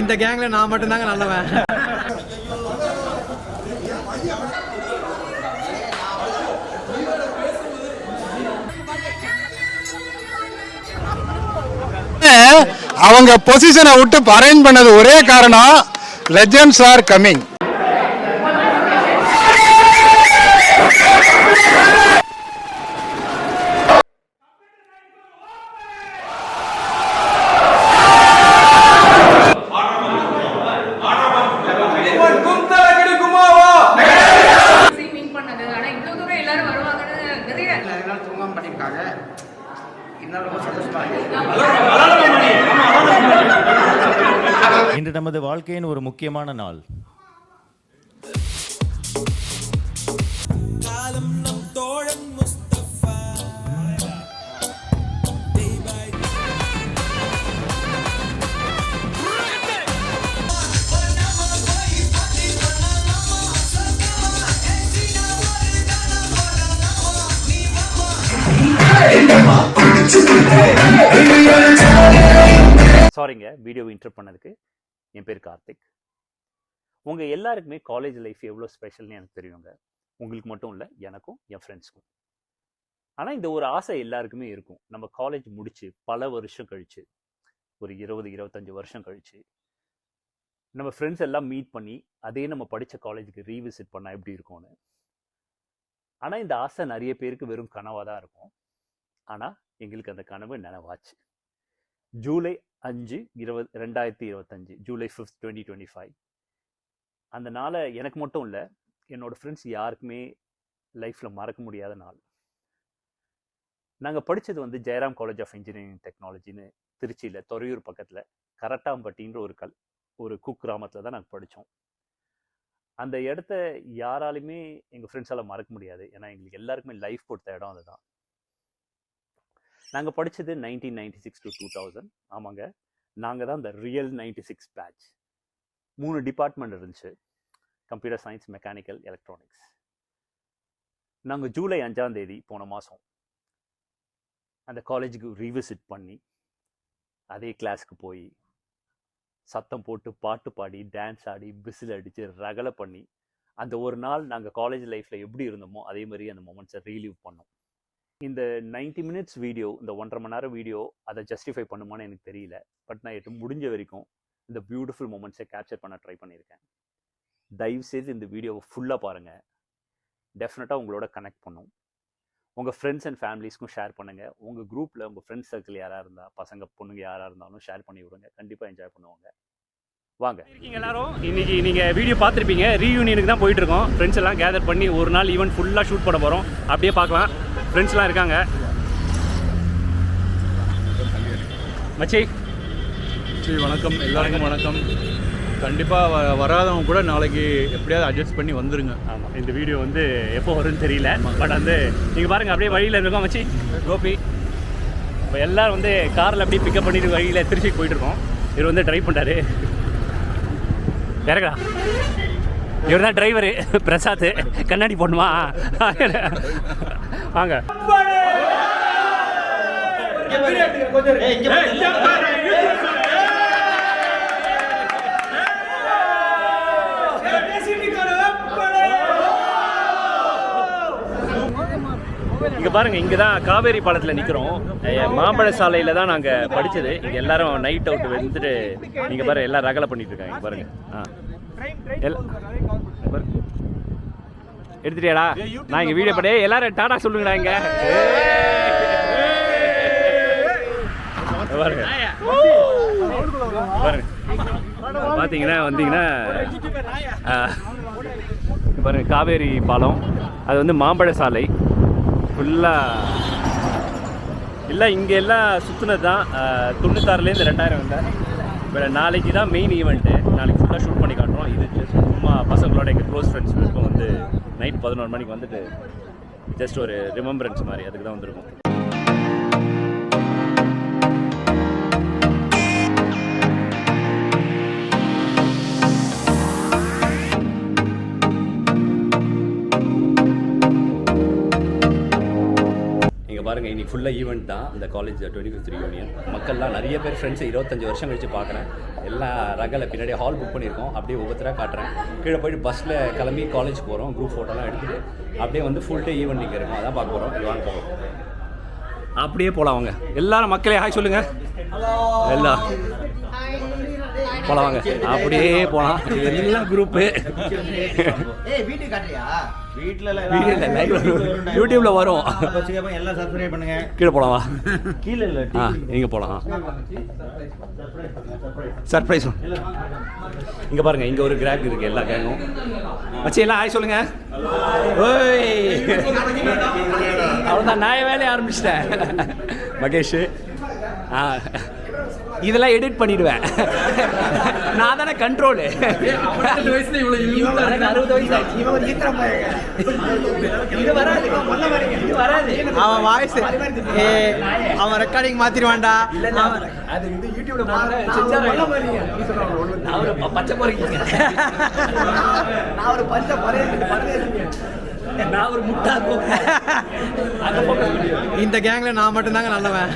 இந்த கேங்ல நான் மட்டும்தாங்க நல்லவன். அவங்க பொசிஷனை விட்டு அரேஞ்ச் பண்ணது ஒரே காரணம், லெஜெண்ட்ஸ் ஆர் கமிங். இன்று நமது வாழ்க்கையின் ஒரு முக்கியமான நாள். சாரிங்க வீடியோ இன்டர்ப்ட் பண்ணதுக்கு. என் பேர் கார்த்திக். உங்கள் எல்லாருக்குமே காலேஜ் லைஃப் எவ்வளோ ஸ்பெஷல்னு எனக்கு தெரியுங்க. உங்களுக்கு மட்டும் இல்லை, எனக்கும் என் ஃப்ரெண்ட்ஸ்க்கும். ஆனால் இந்த ஒரு ஆசை எல்லாருக்குமே இருக்கும். நம்ம காலேஜ் முடிச்சு பல வருஷம் கழிச்சு, ஒரு 20-25 வருஷம் கழிச்சு நம்ம ஃப்ரெண்ட்ஸ் எல்லாம் மீட் பண்ணி அதே நம்ம படித்த காலேஜுக்கு ரீவிசிட் பண்ணால் எப்படி இருக்கும்னு. ஆனால் இந்த ஆசை நிறைய பேருக்கு வெறும் கனவாக தான் இருக்கும். ஆனால் எங்களுக்கு அந்த கனவு நினைவாச்சு. ஜூலை 5, 2025, ஜூலை 5, 2025. அந்த நாளை எனக்கு மட்டும் இல்லை, என்னோடய ஃப்ரெண்ட்ஸ் யாருக்குமே லைஃப்பில் மறக்க முடியாத நாள். நாங்கள் படித்தது வந்து ஜெயராம் காலேஜ் ஆஃப் இன்ஜினியரிங் டெக்னாலஜின்னு திருச்சியில் துறையூர் பக்கத்தில் கரட்டாம்பட்டின்ற ஒரு குக்கிராமத்தில் தான் நாங்கள் படித்தோம். அந்த இடத்த யாராலுமே எங்கள் ஃப்ரெண்ட்ஸால் மறக்க முடியாது. ஏன்னா எங்களுக்கு எல்லாருக்குமே லைஃப் கொடுத்த இடம் அதுதான். நாங்கள் படித்தது 1996 to 2000. ஆமாங்க, நாங்கள் தான் இந்த ரியல் 96 பேட்ச். 3 டிபார்ட்மெண்ட் இருந்துச்சு: கம்ப்யூட்டர் சயின்ஸ், மெக்கானிக்கல், எலக்ட்ரானிக்ஸ். நாங்கள் ஜூலை 5ஆம் தேதி போன மாதம் அந்த காலேஜுக்கு ரீவிசிட் பண்ணி அதே கிளாஸுக்கு போய் சத்தம் போட்டு பாட்டு பாடி டான்ஸ் ஆடி விசில் அடித்து ரகலை பண்ணி அந்த ஒரு நாள் நாங்கள் காலேஜ் லைஃப்பில் எப்படி இருந்தோமோ அதே மாதிரி அந்த மொமெண்ட்ஸை ரீலீவ் பண்ணோம். இந்த 90 மினிட்ஸ் வீடியோ, இந்த 1.5 மணி நேரம் வீடியோ அதை ஜஸ்டிஃபை பண்ணுமான்னு எனக்கு தெரியல. பட் நான் முடிஞ்ச வரைக்கும் இந்த பியூட்டிஃபுல் மூமெண்ட்ஸை கேப்சர் பண்ண ட்ரை பண்ணியிருக்கேன். தயவுசெய்து இந்த வீடியோவை ஃபுல்லாக பாருங்கள். டெஃபினட்டாக உங்களோட கனெக்ட் பண்ணும். உங்கள் ஃப்ரெண்ட்ஸ் அண்ட் ஃபேமிலிஸ்க்கும் ஷேர் பண்ணுங்கள். உங்கள் குரூப்பில் உங்கள் ஃப்ரெண்ட்ஸ் சர்க்கிள் யாராக இருந்தால், பசங்க பொண்ணுங்க யாராக இருந்தாலும் ஷேர் பண்ணி விடுங்க. கண்டிப்பாக என்ஜாய் பண்ணுவாங்க. வாங்க. இருக்கீங்க எல்லாரும். இன்னைக்கு நீங்கள் வீடியோ பார்த்துருப்பீங்க. ரீயூனியனுக்கு தான் போயிட்டுருக்கோம். ஃப்ரெண்ட்ஸ் எல்லாம் கேதர் பண்ணி ஒரு நாள் ஈவெண்ட் ஃபுல்லாக ஷூட் பண்ண போகிறோம். அப்படியே பார்க்கலாம். ஃப்ரெண்ட்ஸ்லாம் இருக்காங்க. மச்சி வணக்கம், எல்லாருக்கும் வணக்கம். கண்டிப்பாக வராதவங்க கூட நாளைக்கு எப்படியாவது அட்ஜஸ்ட் பண்ணி வந்துருங்க. ஆமாம், இந்த வீடியோ வந்து எப்போ வரும்னு தெரியல. பட் வந்து நீங்கள் பாருங்கள், அப்படியே வழியில் இருக்கோம். மச்சி கோபி இப்போ எல்லோரும் வந்து காரில் அப்படியே பிக்கப் பண்ணிட்டு வழியில் திருச்சிக்கு போயிட்டுருக்கோம். இவர் வந்து ட்ரைவ் பண்ணுறாரு. இறங்கடா, இவர் தான் டிரைவரு பிரசாத். கண்ணாடி போடணுமா? வாங்க. இங்கே பாருங்கள், இங்கே தான் காவேரி பாலத்தில் நிற்கிறோம். மாம்பழ சாலையில் தான் நாங்கள் படித்தது. இங்கே எல்லாரும் நைட் அவுட் வந்துட்டு நீங்கள் பாருங்கள் எல்லாம் ரகலை பண்ணிட்டு இருக்காங்க. இங்கே பாருங்கள். எடுத்துட்டியாடா? நான் இங்கே வீடியோ பண்ணி எல்லாரும் டாடா சொல்லுங்கடா. இங்கே பாருங்க பாருங்க பார்த்தீங்கன்னா வந்தீங்கன்னா பாருங்கள் காவேரி பாலம். அது வந்து மாம்பழ சாலை ஃபுல்லாக இல்லை. இங்கே எல்லாம் சுற்றுனது தான் 96லேருந்து 2000 வந்தேன். இப்போ நாளைக்கு தான் மெயின் ஈவெண்ட்டு. நாளைக்கு ஃபுல்லாக ஷூட் பண்ணி காட்டுறோம். இது ஜஸ்ட் சும்மா பசங்களோட எங்கள் க்ளோஸ் ஃப்ரெண்ட்ஸ் வந்து நைட் 11 மணிக்கு வந்துட்டு ஜஸ்ட் ஒரு ரிமெம்பரன்ஸ் மாதிரி அதுக்கு தான் வந்திருக்கும். பாருங்கள் இன்றைக்கி ஃபுல்லாக ஈவெண்ட் தான் இந்த காலேஜ் 25th ரியூனியன். மக்கள்லாம் நிறைய பேர் ஃப்ரெண்ட்ஸ் 25 வருஷம் கழித்து பார்க்குறேன். எல்லாம் ரகலை பின்னாடி ஹால் புக் பண்ணியிருக்கோம். அப்படியே ஒவ்வொருத்தராக காட்டுறேன். கீழே போய்ட்டு பஸ்ஸில் கிளம்பி காலேஜ் போகிறோம். குரூப் ஃபோட்டோலாம் எடுத்துகிட்டு அப்படியே வந்து ஃபுல் டே ஈவெண்ட் இங்கே இருக்கும். அதான் பார்க்க போகிறோம். இது வாங்க போகிறோம். அப்படியே போகலாம் வாங்க. எல்லாரும் மக்களே ஹாய் சொல்லுங்கள். எல்லாம் போகலாம் வாங்க. அப்படியே போகலாம். எல்லாம் குரூப்பு யூடியூப்ல வரும். எல்லாம் சப்ஸ்கிரைப் பண்ணுங்க. கீழே போகலாம் வா. கீழே இல்லை இங்கே போகலாம். சர்ப்ரைஸ் இங்கே பாருங்க. இங்கே ஒரு கிராக் இருக்குது. எல்லா கேங்கும் வச்சு எல்லாம் ஹாய் சொல்லுங்க. ஓய் அவ்வளோதான். நான் வேலையை ஆரம்பிச்சிட்டேன். மகேஷ் இதெல்லாம் எடிட் பண்ணிடுவேன். நான் தானே கண்ட்ரோலு. 60 வயசு ஆச்சு. அவன் வாய்ஸ் அவன் ரெக்கார்டிங் மாத்திடுவான்டா. அது வந்து யூடியூப்ல பச்சை போறீங்க. நான் ஒரு பச்சை நான் ஒரு முட்டாக்கும். இந்த கேங்ல நான் மட்டும்தாங்க நல்லவன்.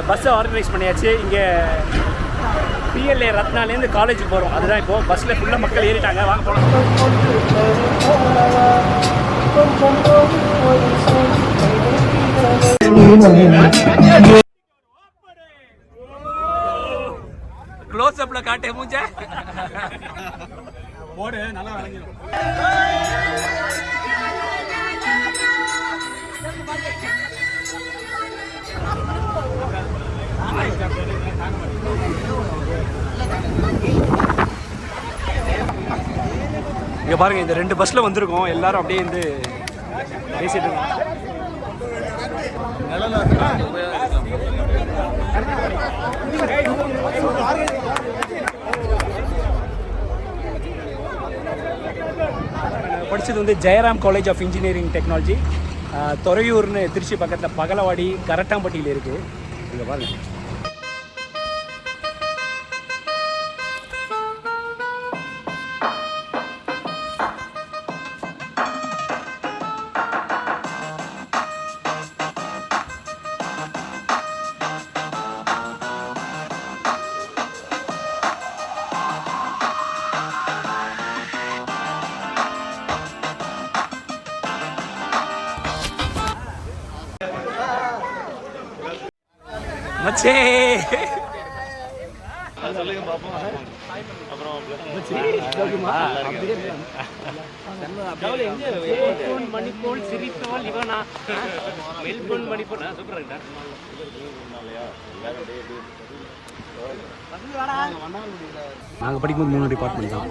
பஸ்ஸை ஆர்கனைஸ் பண்ணியாச்சு. இங்கே பிஎல்ஏ ரத்னாலேருந்து காலேஜுக்கு போகிறோம். அதுதான் இப்போது பஸ்ஸில் ஃபுல்லாக மக்கள் ஏறிட்டாங்க. வாங்க போகலாம். க்ளோஸ் அப்பில் காட்டே மூஞ்ச போடு. நல்லா விளங்கிடும். இங்கே பாருங்கள். இந்த 2 பஸ்ஸில் வந்திருக்கோம். எல்லாரும் அப்படியே வந்து பேசிட்டு இருக்கோம். படித்தது வந்து Jayaram college of engineering technology, துறையூர்னு திருச்சி பக்கத்தில் பகலவாடி கரட்டாம்பட்டியில் இருக்குது. இங்கே பாருங்கள். மச்சே சொல்லுங்க பாப்போம். மெல்போர்ன் மணிப்போல் சிரித்தவள் இவனா மெல்போர்ன் மணிப்போல் சூப்பரா நாங்கள் படிக்கும்போது 3 டிபார்ட்மெண்ட் தான்.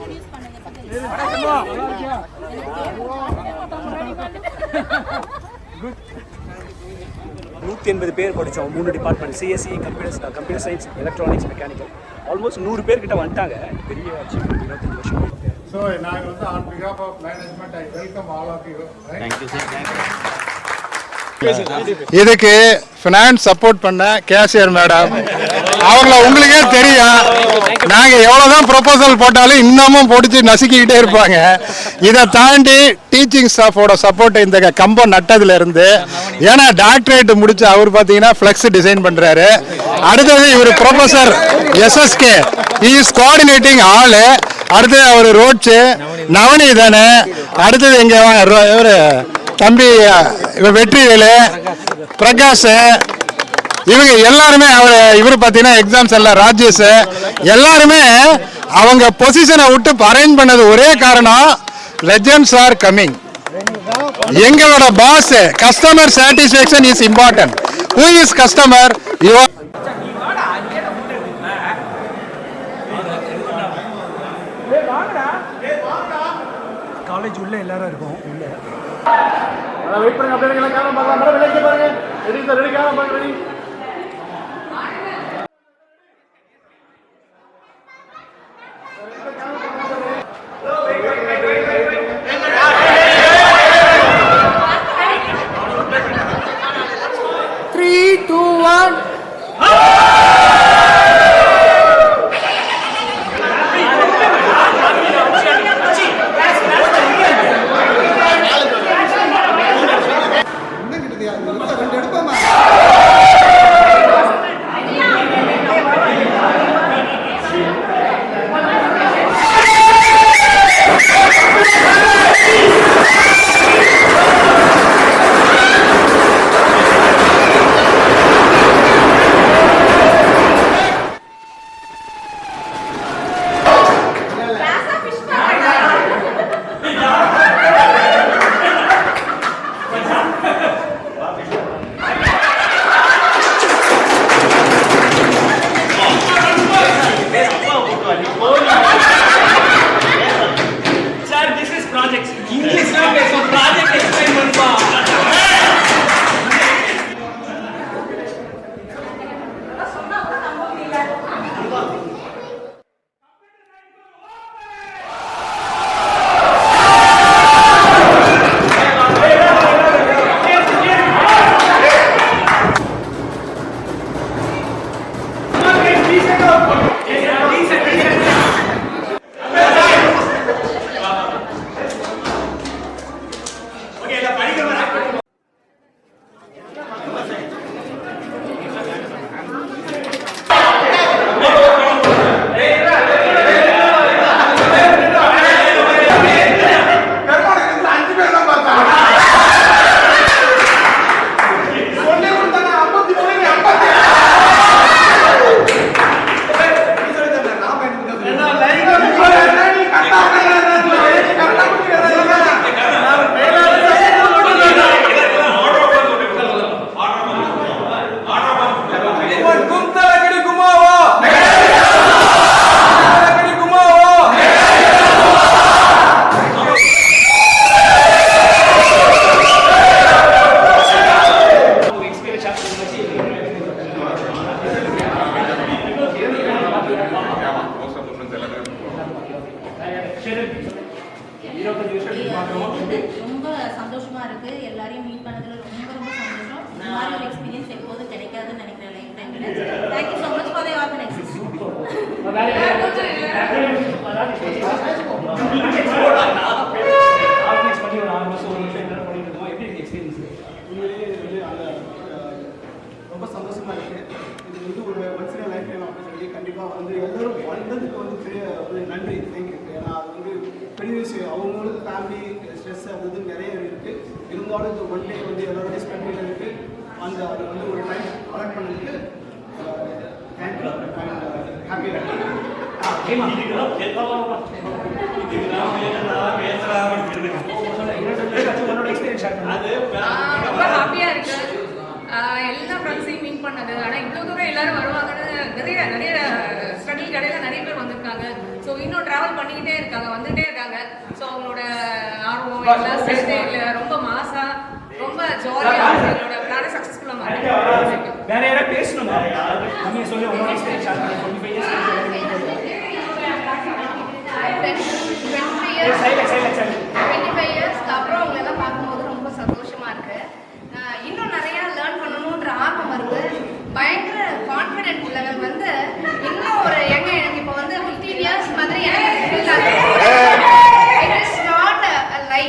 180 பேர் படித்தோம். 3 department, CSC, computer science, electronics, mechanical. Almost 100 பேர்கிட்ட வந்துட்டாங்க. பெரிய அச்சீவ்மெண்ட் 25 வருஷம். So, நான் வந்து on behalf of management, I welcome all of you. Thank you sir, thank you. இதுக்கு ஃபினான்ஸ் சப்போர்ட் பண்ண கேஷியர் மேடம், அவங்கள உங்களுக்கே தெரியும். நாங்க எவ்வளவுதான் ப்ரொபோசல் போட்டாலும் இன்னமும் பிடிச்சி நசுக்கிக்கிட்டே இருப்பாங்க. இதை தாண்டி டீச்சிங் ஸ்டாஃபோட சப்போர்ட் இந்த கம்பம் நட்டதுல இருந்து, ஏன்னா டாக்டரேட் முடிச்சு அவர் பார்த்தீங்கன்னா ஃபிளெக்ஸ் டிசைன் பண்றாரு. அடுத்தது இவர் ப்ரொஃபசர் எஸ்எஸ்கே, இஸ் கோஆர்டினேட்டிங் ஆளு. அடுத்தது அவர் ரோட்ஸ் நவனி தானே. அடுத்தது இங்க இவர் தம்பி வெற்றிவேலு, பிரகாஷ், இவங்க எல்லாருமே இவர் பார்த்தீங்கன்னா எக்ஸாம்ஸ் எல்லாம் ராஜேஷ், எல்லாருமே அவங்க பொசிஷனை விட்டு அரேஞ்ச் பண்ணது ஒரே காரணம், லெஜெண்ட்ஸ் ஆர் கமிங். எங்களோட boss, customer satisfaction is important. Who is customer? College உள்ள எல்லாரும் இருக்கும். உள்ள வெயிட் பண்ணுங்க, அப்படியே கேமரா பார்க்கலாம். வெளியே பாருங்க, ரெடி சார், ரெடி, கேமரா பாருங்க, ரெடி. ரொம்ப சந்தோஷமா இருக்கு. எல்லாரையும் மீட் பண்ணதுல ரொம்ப ரொம்ப சந்தோஷம். இந்த மாதிரி ஒரு எக்ஸ்பீரியன்ஸ் எப்போதும் கிடைக்காதுன்னு நினைக்கிறேன் லைஃப் டைம்ல. Thank you so much for the organisation. ரொம்ப சந்தோஷமா இருக்கு. இது வந்து ஒரு once in life time opportunity. கண்டிப்பாக வந்து எல்லாரும் வந்ததுக்கு வந்து பெரிய ஒரு நன்றி, தேங்க்யூ. ஏன்னா அது வந்து பெரிய விஷயம். அவங்களுக்கு ஃபேமிலி ஸ்ட்ரெஸ் அது இது நிறைய இருக்குது. இருந்தாலும் இந்த ஒன் டே வந்து எல்லாரோடய ஸ்பெண்ட் பண்ணிருக்கு. அந்த அது வந்து ஒரு டைம் கலெக்ட் பண்ணதுக்கு தேங்க்யூ அண்ட் ஹாப்பி. ரொம்ப ஹாப்பியா இருக்கு. எல்லா ஃப்ரெண்ட்ஸையும் மீட் பண்ணது. ஆனால் இவ்வளோ தூரம் எல்லாரும் வருவாங்கன்னு நிறைய ஸ்ட்ரகிள் கடையில் நிறைய பேர் வந்திருக்காங்க. ஸோ இன்னும் ட்ராவல் பண்ணிக்கிட்டே இருக்காங்க, வந்துகிட்டே இருக்காங்க. ஸோ அவங்களோட ஆர்வம் எல்லாம் சேர்த்து ரொம்ப மாசா ரொம்ப ஜாலியாக எங்களோட பிளானை சக்ஸஸ்ஃபுல்லாக மாறிடுச்சு. வேற யாராவது பேசணுமா? நம்ம சொல்லி உங்களோட எக்ஸ்பீரியன்ஸ் ஷேர் பண்ணுங்க. 25 இயர்ஸ்க்கு அப்புறம் அவங்களெல்லாம் பார்க்கும்போது ரொம்ப சந்தோஷமா இருக்கு. இன்னும் நிறைய லேர்ன் பண்ணணுன்ற ஆர்வம் வருது. பயங்கர கான்ஃபிடென்ட் லெவல் வந்து இன்னும் ஒரு எனக்கு இப்போ வந்து 15 இயர்ஸ் மாதிரி எனக்கு ஃபீல் ஆகுது. இட் இஸ் நாட் அ லை.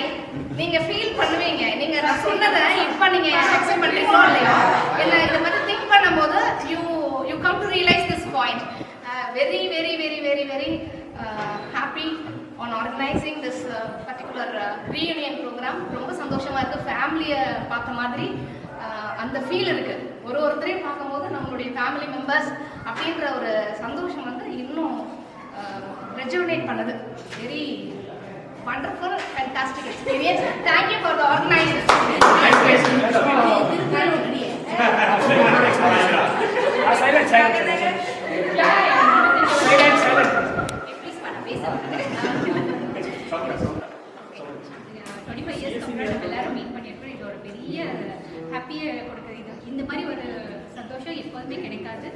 நீங்க ஃபீல் பண்ணுவீங்க. நீங்க நான் சொன்னதை இப்போ நீங்க அக்செப்ட் பண்றீங்களோ இல்லையோ, இல்லை இதை பற்றி திங்க் பண்ணும்போது you come to realise this point. Very very very very very happy on organizing this particular reunion program. ரொம்ப சந்தோஷமா இருக்கு. ஃபேமிலியை பார்த்த மாதிரி அந்த ஃபீல் இருக்கு. ஒருத்தரையும் பார்க்கும்போது நம்மளுடைய ஃபேமிலி மெம்பர்ஸ் அப்படின்ற ஒரு சந்தோஷம் வந்து இன்னும் ரெஜுவனேட் பண்ணுது. Very wonderful, fantastic experience. Thank you for the organizers. எல்லாரும் மீட் பண்ணியிருக்கோம். இது ஒரு பெரிய ஹாப்பியாக கொடுக்குது. இந்த மாதிரி ஒரு சந்தோஷம் எப்போதுமே கிடைக்காது.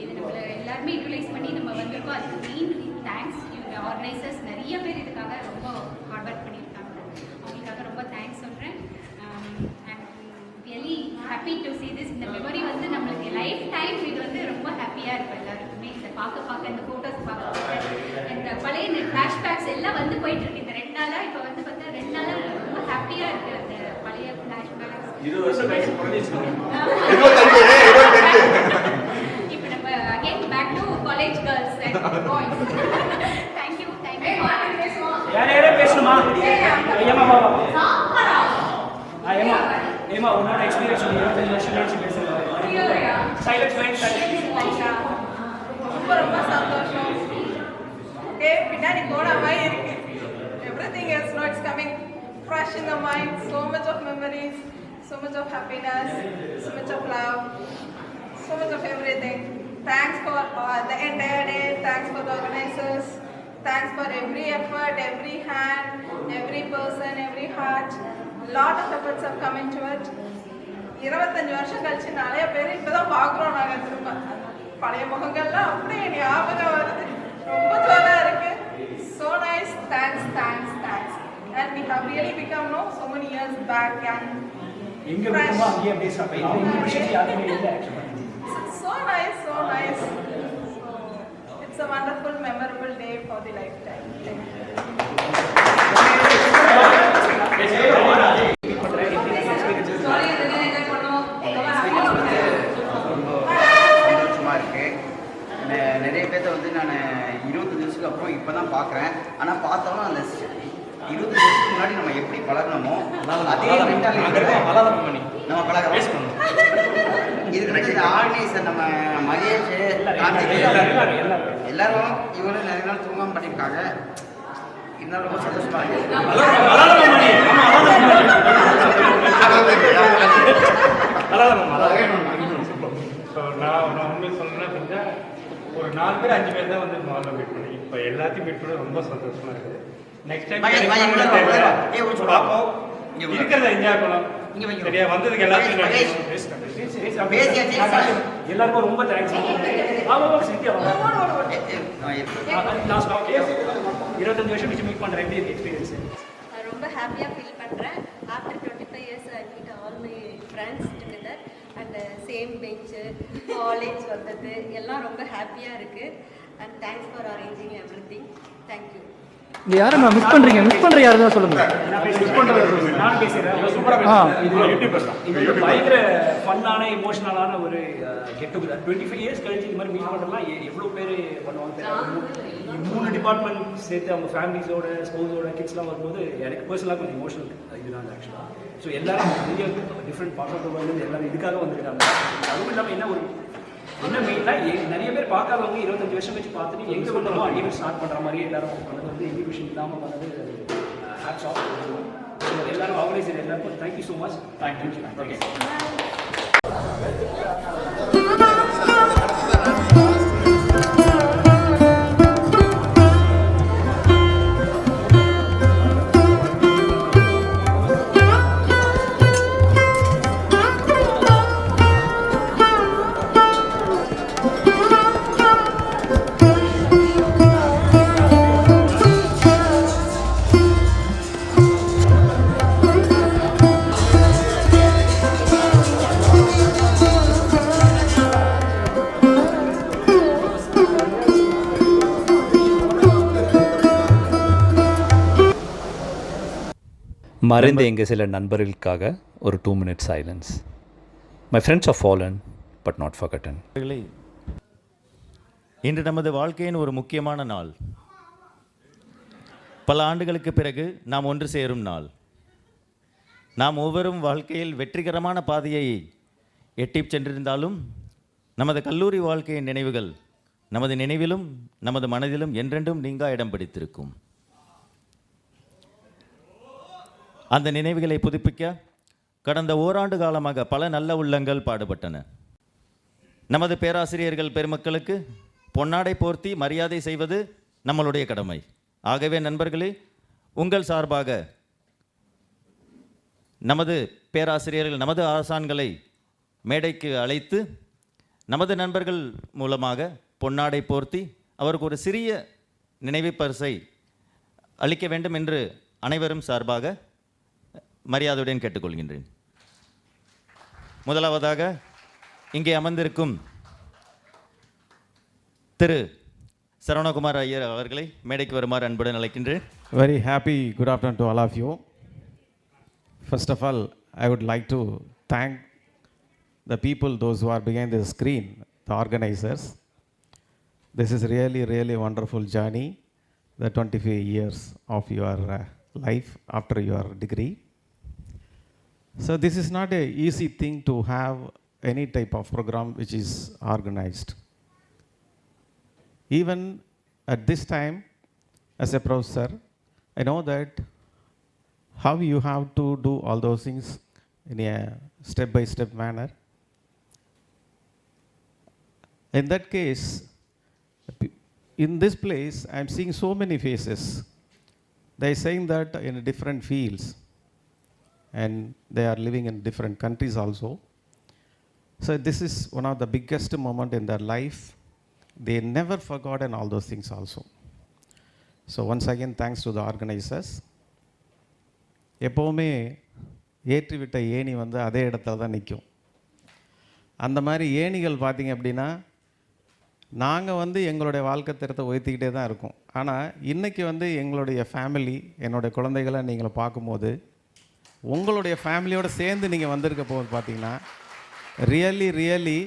இது நம்மளை எல்லாருமே யூட்டிலைஸ் பண்ணி நம்ம வந்திருக்கோம். அதுக்கு மெயின் தேங்க்ஸ். இவங்க ஆர்கனைசர்ஸ் நிறைய பேர் இதுக்காக ரொம்ப ஹார்ட் ஒர்க் பண்ணியிருக்காங்க. அவங்களுக்காக ரொம்ப தேங்க்ஸ் சொல்கிறேன். Really happy to see this. இந்த மெமரி வந்து நம்மளுக்கு லைஃப் டைம் இது வந்து ரொம்ப ஹாப்பியாக இருக்கும் எல்லாருக்குமே. இதை பார்க்க இந்த ஃபோட்டோஸ் பார்க்க இந்த பழைய ஃப்ளாஷ்பேக்ஸ் எல்லாம் வந்து போயிட்டு இருக்கு. இந்த 2 நாளாக இப்போ வந்து பார்த்தா 2 நாளாக ரொம்ப ஹாப்பியாக இருக்குது. அந்த பழைய ஃப்ளாஷ்பேக்ஸ் 20 வருஷம் இப்போ நம்ம again back to college girls and boys. Thank you. யாரே பேசணுமா? ஏமா உன்னோட எக்ஸ்பீரியன்ஸ் 25 வருஷம் கழிச்சு பேசுறீங்க. சைலன்ஸ் மைண்ட் ரொம்ப சந்தோஷம். பின்னாடி போன மாதிரி இருக்கு. Everything else now it's coming fresh in the mind. So much of memories, so much of happiness, so much of love, so much of everything. Thanks for the entire day. Thanks for the organizers. Thanks for every effort, every hand, every person, every heart. Lot of efforts have come into it. 25 வருஷம் கழிச்சு நிறைய பேர் இப்பதான் பார்க்குறோம். நாங்கள் திரும்ப பழைய முகங்கள்லாம் அப்படியே ஞாபகம் வருது. ரொம்ப ஜோராக இருக்கு. So nice. Thanks. And we have really become so many years back and எங்க விட்டோமோ அங்கேயே பேசுறப்ப இந்த விஷயம் யாருமே இல்லை. So nice. So it's a wonderful, memorable day for the lifetime. நிறைய பேர்த்த வந்து நான் 25 வருஷத்துக்கு அப்புறம் இப்போ தான் பார்க்குறேன். ஆனால் பார்த்தோம்னா அந்த 20 வருஷத்துக்கு முன்னாடி நம்ம எப்படி பழகணுமோ அதே மென்டாலிட்டி நம்ம பழகிறோம். இதுக்கு இந்த ஆர்கனைசர் நம்ம மகேஷ் எல்லாரும் இவங்களும் நிறைய நாள் தூங்காமல் பண்ணியிருக்காங்க. இருந்தாலும் ரொம்ப சந்தோஷமா இருக்கு. நான் உண்மை சொல்லணும்னா ஒரு 4 பேர் 5 பேர் தான் வந்து முதல்ல மீட் பண்ணி இப்போ எல்லாத்தையும் மீட் பண்ண ரொம்ப சந்தோஷமா இருக்குது. நெக்ஸ்ட் டைம் பார்ப்போம். இருக்கிறத என்ஜாய் பண்ணலாம். சரியா வந்ததுக்கு எல்லாத்தையும் எல்லாருக்கும் ரொம்ப தேங்க்ஸ். 25 வருஷம் கழிச்சு மீட் பண்ணுறேன். எப்படி இருக்கு எக்ஸ்பீரியன்ஸ்? ரொம்ப ஹாப்பியாக ஃபீல் பண்ணுறேன். After 25 years I meet all my friends together and same bench college வந்தது எல்லாம் ரொம்ப ஹாப்பியாக இருக்குது. And thanks for arranging everything. Thank you. இங்க யாரை நான் மிஸ் பண்றீங்க? மிஸ் பண்ற யாருன்னு சொல்லுங்க. நான் பேசுறேன். சூப்பரா இது பயங்கர ஃபன்னான எமோஷனலான ஒரு கெட் டுகெதர். 25 இயர்ஸ் கழிச்சு இந்த மாதிரி மீட் பண்ணலாம் எவ்வளோ பேர் பண்ணுவாங்க. 3 டிபார்ட்மெண்ட் சேர்த்து அவங்க ஃபேமிலிஸோட ஸ்பௌஸோட கிட்ஸ்லாம் வரும்போது எனக்கு பர்சனலாக கொஞ்சம் எமோஷனல் இதுதான் ஆக்சுவலாக. ஸோ எல்லாரும் நிறைய different part of the world எல்லாரும் இதுக்காக வந்துருக்காங்க. அதுவும் இல்லாமல் என்ன ஒரு என்ன மெயினாக நிறைய பேர் பார்க்காதவங்க 25 வருஷம் வச்சு பார்த்துட்டு எங்கே வந்தோமோ அங்கே ஸ்டார்ட் பண்ணுற மாதிரியே எல்லாரும் பண்ணது வந்து எக்ஸிபிஷன் இல்லாமல் பண்ணது ஹேட்ஸ் ஆஃப். ஸோ எல்லாரும் ஆர்கனைசர் எல்லாருக்கும் தேங்க்யூ ஸோ மச். தேங்க்யூ. மறைந்த எங்கள் சில நண்பர்களுக்காக ஒரு 2 minute silence. My friends have fallen but not forgotten. இன்று நமது வாழ்க்கையின் ஒரு முக்கியமான நாள். பல ஆண்டுகளுக்கு பிறகு நாம் ஒன்று சேரும் நாள். நாம் ஒவ்வொரும் வாழ்க்கையில் வெற்றிகரமான பாதையை எட்டிச் சென்றிருந்தாலும் நமது கல்லூரி வாழ்க்கையின் நினைவுகள் நமது நினைவிலும் நமது மனதிலும் என்றென்றும் நீங்கா இடம் பிடித்திருக்கும். அந்த நினைவுகளை புதுப்பிக்க கடந்த ஓராண்டு காலமாக பல நல்ல உள்ளங்கள் பாடுபட்டன. நமது பேராசிரியர்கள் பெருமக்களுக்கு பொன்னாடை போர்த்தி மரியாதை செய்வது நம்மளுடைய கடமை. ஆகவே நண்பர்களே, உங்கள் சார்பாக நமது பேராசிரியர்கள் நமது ஆசான்களை மேடைக்கு அழைத்து நமது நண்பர்கள் மூலமாக பொன்னாடை போர்த்தி அவருக்கு ஒரு சிறிய நினைவு பரிசை அளிக்க வேண்டும் என்று அனைவரும் சார்பாக மரியாதையுடன் கேட்டுக்கொள்கின்றேன். முதலாவதாக இங்கே அமர்ந்திருக்கும் திரு சரவணகுமார் ஐயர் அவர்களை மேடைக்கு வருமாறு அன்புடன் அழைக்கின்றேன். Very happy good afternoon to all of you. First of all, I would like to thank the people, those who are behind the screen, the organizers. This is really wonderful journey, the 25 years of your life after your degree. So this is not an easy thing to have any type of program which is organized. Even at this time, as a professor, I know that how you have to do all those things in a step-by-step manner. In that case, in this place, I am seeing so many faces. They are saying that in different fields, and they are living in different countries also. So this is one of the biggest moment in their life. They never forgotten all those things also. So once again, thanks to the organizers. எப்போவுமே ஏற்றிவிட்ட ஏணி வந்து அதே இடத்துல தான் நிற்கும். அந்த மாதிரி ஏணிகள் பார்த்திங்க அப்படின்னா நாங்கள் வந்து எங்களுடைய வாழ்க்கை தரத்தை உயர்த்திக்கிட்டே தான் இருக்கோம். ஆனால் இன்றைக்கி வந்து எங்களுடைய ஃபேமிலி, என்னுடைய குழந்தைகளை நீங்கள் பார்க்கும்போது உங்களுடைய ஃபேமிலியோடு சேர்ந்து நீங்கள் வந்திருக்க போது பார்த்தீங்கன்னா really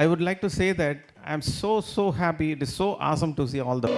I would like to say that I am so happy. It is so awesome to see all the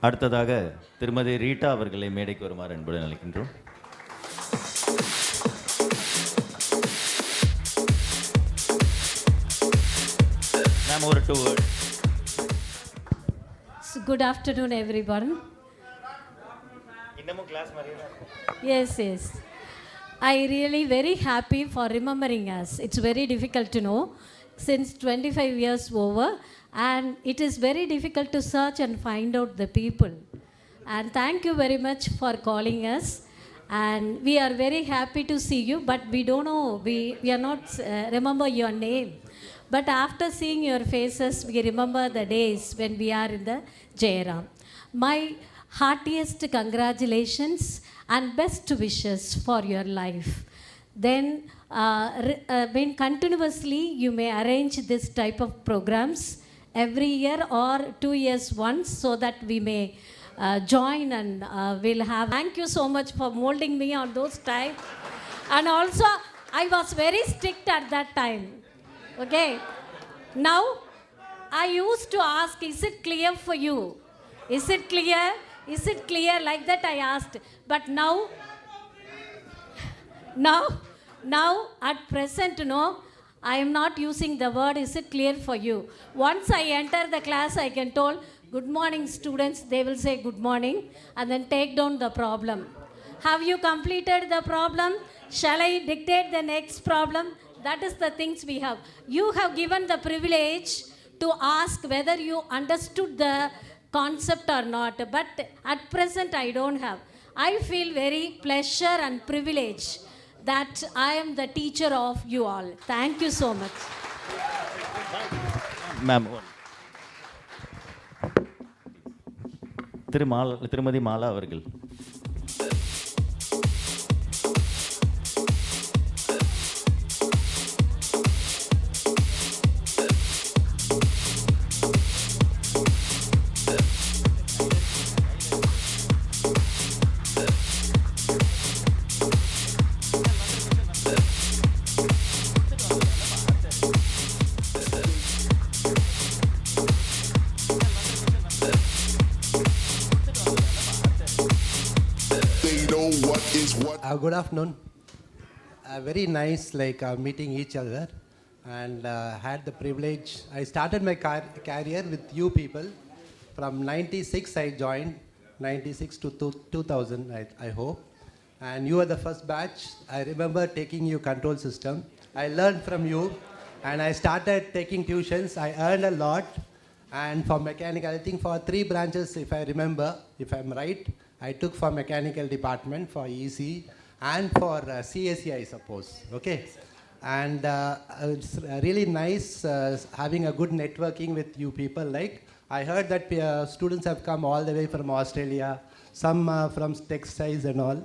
அடுத்ததாக திருமதி ரீட்டா அவர்களை மேடைக்கு வருமாறு அன்புடன் அழைக்கின்றோம். மேம் ஒரு 2 words. Good afternoon everyone. இன்னமும் கிளாஸ் மாதிரியே தான் இருக்கு. Yes. I really very happy for remembering us. It's very difficult to know since 25 years over, and it is very difficult to search and find out the people. And thank you very much for calling us, and we are very happy to see you, but we don't know, we are not remember your name, but after seeing your faces we remember the days when we are in the Jayaram. My heartiest congratulations and best wishes for your life. then when continuously you may arrange this type of programs every year or 2 years once, so that we may join and we'll have. Thank you so much for molding me on those time. And also I was very strict at that time. Okay, now I used to ask, is it clear for you? Is it clear? Is it clear? Like that I asked. But now at present, no, I am not using the word, is it clear for you? Once I enter the class, I can tell, good morning students, they will say good morning and then take down the problem. Have you completed the problem? Shall I dictate the next problem? That is the things we have. You have given the privilege to ask whether you understood the concept or not, but at present I don't have. I feel very pleasure and privilege that I am the teacher of you all. Thank you so much. Ma'am. திருமதி மாலா அவர்கள். Good afternoon. Very nice, meeting each other, and had the privilege. I started my career with you people. From 96 I joined, 96 to 2000 I hope, and you were the first batch. I remember taking your control system. I learned from you, and I started taking tuitions. I earned a lot, and for mechanical, I think for 3 branches, if I remember, if I'm right, I took for mechanical department, for EC, and for CSE, I suppose. Okay, and it's really nice having a good networking with you people. Like I heard that students have come all the way from Australia, some from textiles and all.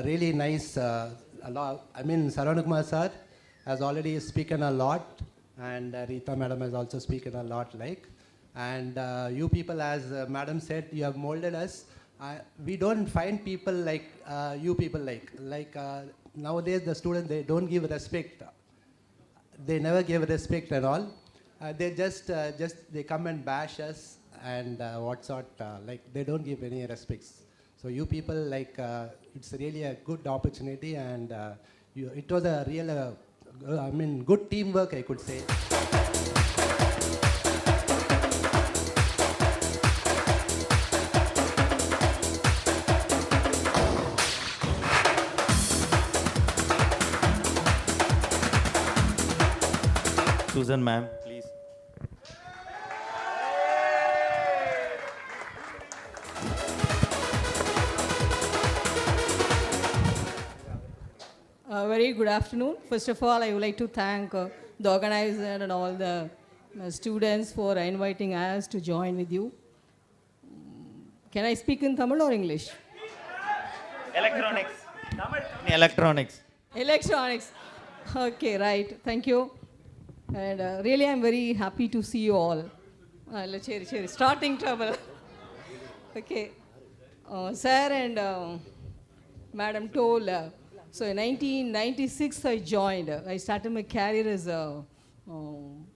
Really nice. A lot. I mean, Saravanan sir has already spoken a lot, and Rita madam has also spoken a lot. And you people, as madam said, you have molded us. We don't find people like you people nowadays the students, they don't give respect. They never give respect at all. They just they come and bash us and what sort, they don't give any respects. So you people, it's really a good opportunity, and it was a real good teamwork, I could say. Susan ma'am, please. Very good afternoon. First of all, I would like to thank the organizer and all the students for inviting us to join with you. Can I speak in Tamil or English? Electronics. Electronics. Electronics. Okay, right. Thank you. And really, I'm very happy to see you all. Starting trouble. Okay. Sir and Madam told, so in 1996 I joined. I started my career as a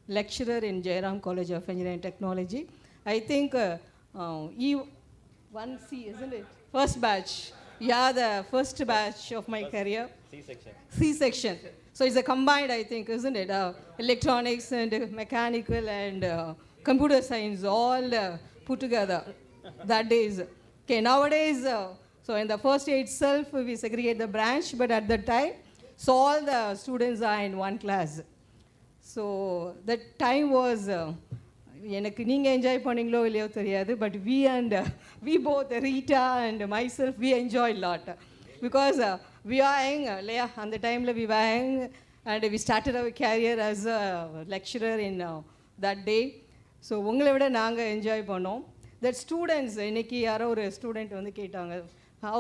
lecturer in Jairam College of Engineering and Technology. I think E1C, isn't it? First batch. Yeah, the first batch of my career. C-section. C-section. So it's a combined, I think, isn't it? Electronics and mechanical and computer science all put together that days. Okay, nowadays, so in the first year itself, we segregate the branch, but at that time, so all the students are in one class. So that time was, எனக்கு நீங்கள் enjoy பண்ணீங்களோ இல்லையோ தெரியாது, but we both, Rita and myself, we enjoy a lot. Because we are young, at the time we were young, and we started our career as a lecturer in that day. So உங்களை விட நாங்கள் enjoy பண்ணோம். That students, இன்னைக்கு யாரோ ஒரு student வந்து கேட்டாங்க, how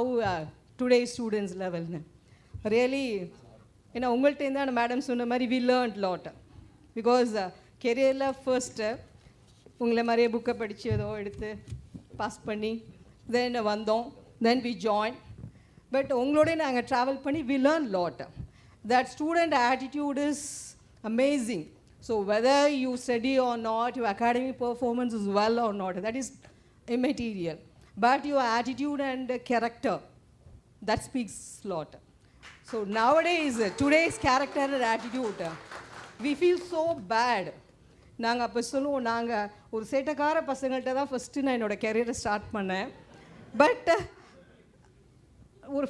today students level. Really, ஏன்னா உங்கள்கிட்ட தான் மேடம் சொன்ன மாதிரி வி லேர்ன்ட் லாட் பிகாஸ் கெரியரில் ஃபர்ஸ்ட்டு உங்களை மாதிரியே புக்கை படித்து ஏதோ எடுத்து பாஸ் பண்ணி தென் வந்தோம், தென் வி ஜாயின். பட் உங்களோட நாங்கள் ட்ராவல் பண்ணி we learn lot. That student attitude is amazing. So whether you study or not, your academic performance is well or not, that is immaterial. But your attitude and character, that speaks a lot. So nowadays, today's character and attitude, we feel so bad. நாங்கள் அப்போ சொல்லுவோம், நாங்கள் ஒரு சேட்டக்கார பசங்கள்கிட்ட தான் first நான் என்னோடய கெரியரை start பண்ணேன். பட் ஒரு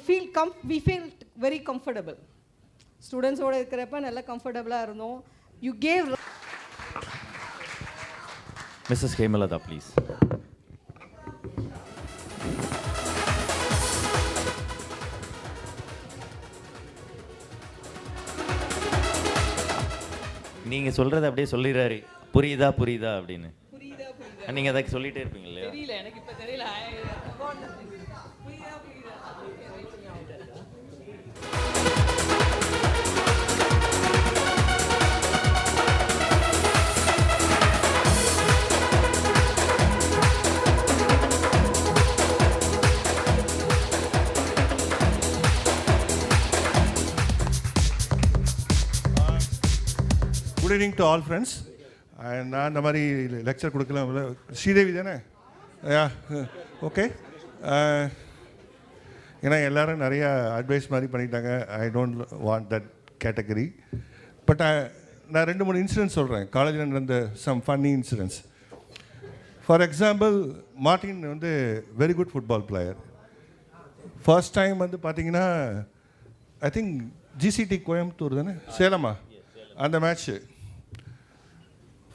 வி ஃபீல் வெரி கம்ஃபர்டபுள். ஸ்டூடெண்ட்ஸோடு இருக்கிறப்ப நல்லா கம்ஃபர்டபுளாக இருந்தோம். You gave. Mrs. Hemalata, please. நீங்க சொல்றது அப்படியே சொல்லிடுறாரு, புரியுதா புரியுதா அப்படின்னு. நீங்க அதை சொல்லிட்டே இருப்பீங்க இல்லையா? தெரியல, எனக்கு இப்போ தெரியல. Good evening to all friends. நான் இந்த மாதிரி லெக்சர் கொடுக்கலாம். ஸ்ரீதேவி தானே? ஓகே. ஏன்னா எல்லோரும் நிறையா அட்வைஸ் மாதிரி பண்ணிட்டாங்க. I don't want that category. But நான் 2-3 இன்சிடென்ட்ஸ் சொல்கிறேன். காலேஜில் நடந்த some funny incidents. For example, Martin வந்து very good football player. First time வந்து பார்த்தீங்கன்னா ஐ திங்க் ஜிசிடி கோயம்புத்தூர் தானே, சேலமா, அந்த மேட்ச்சு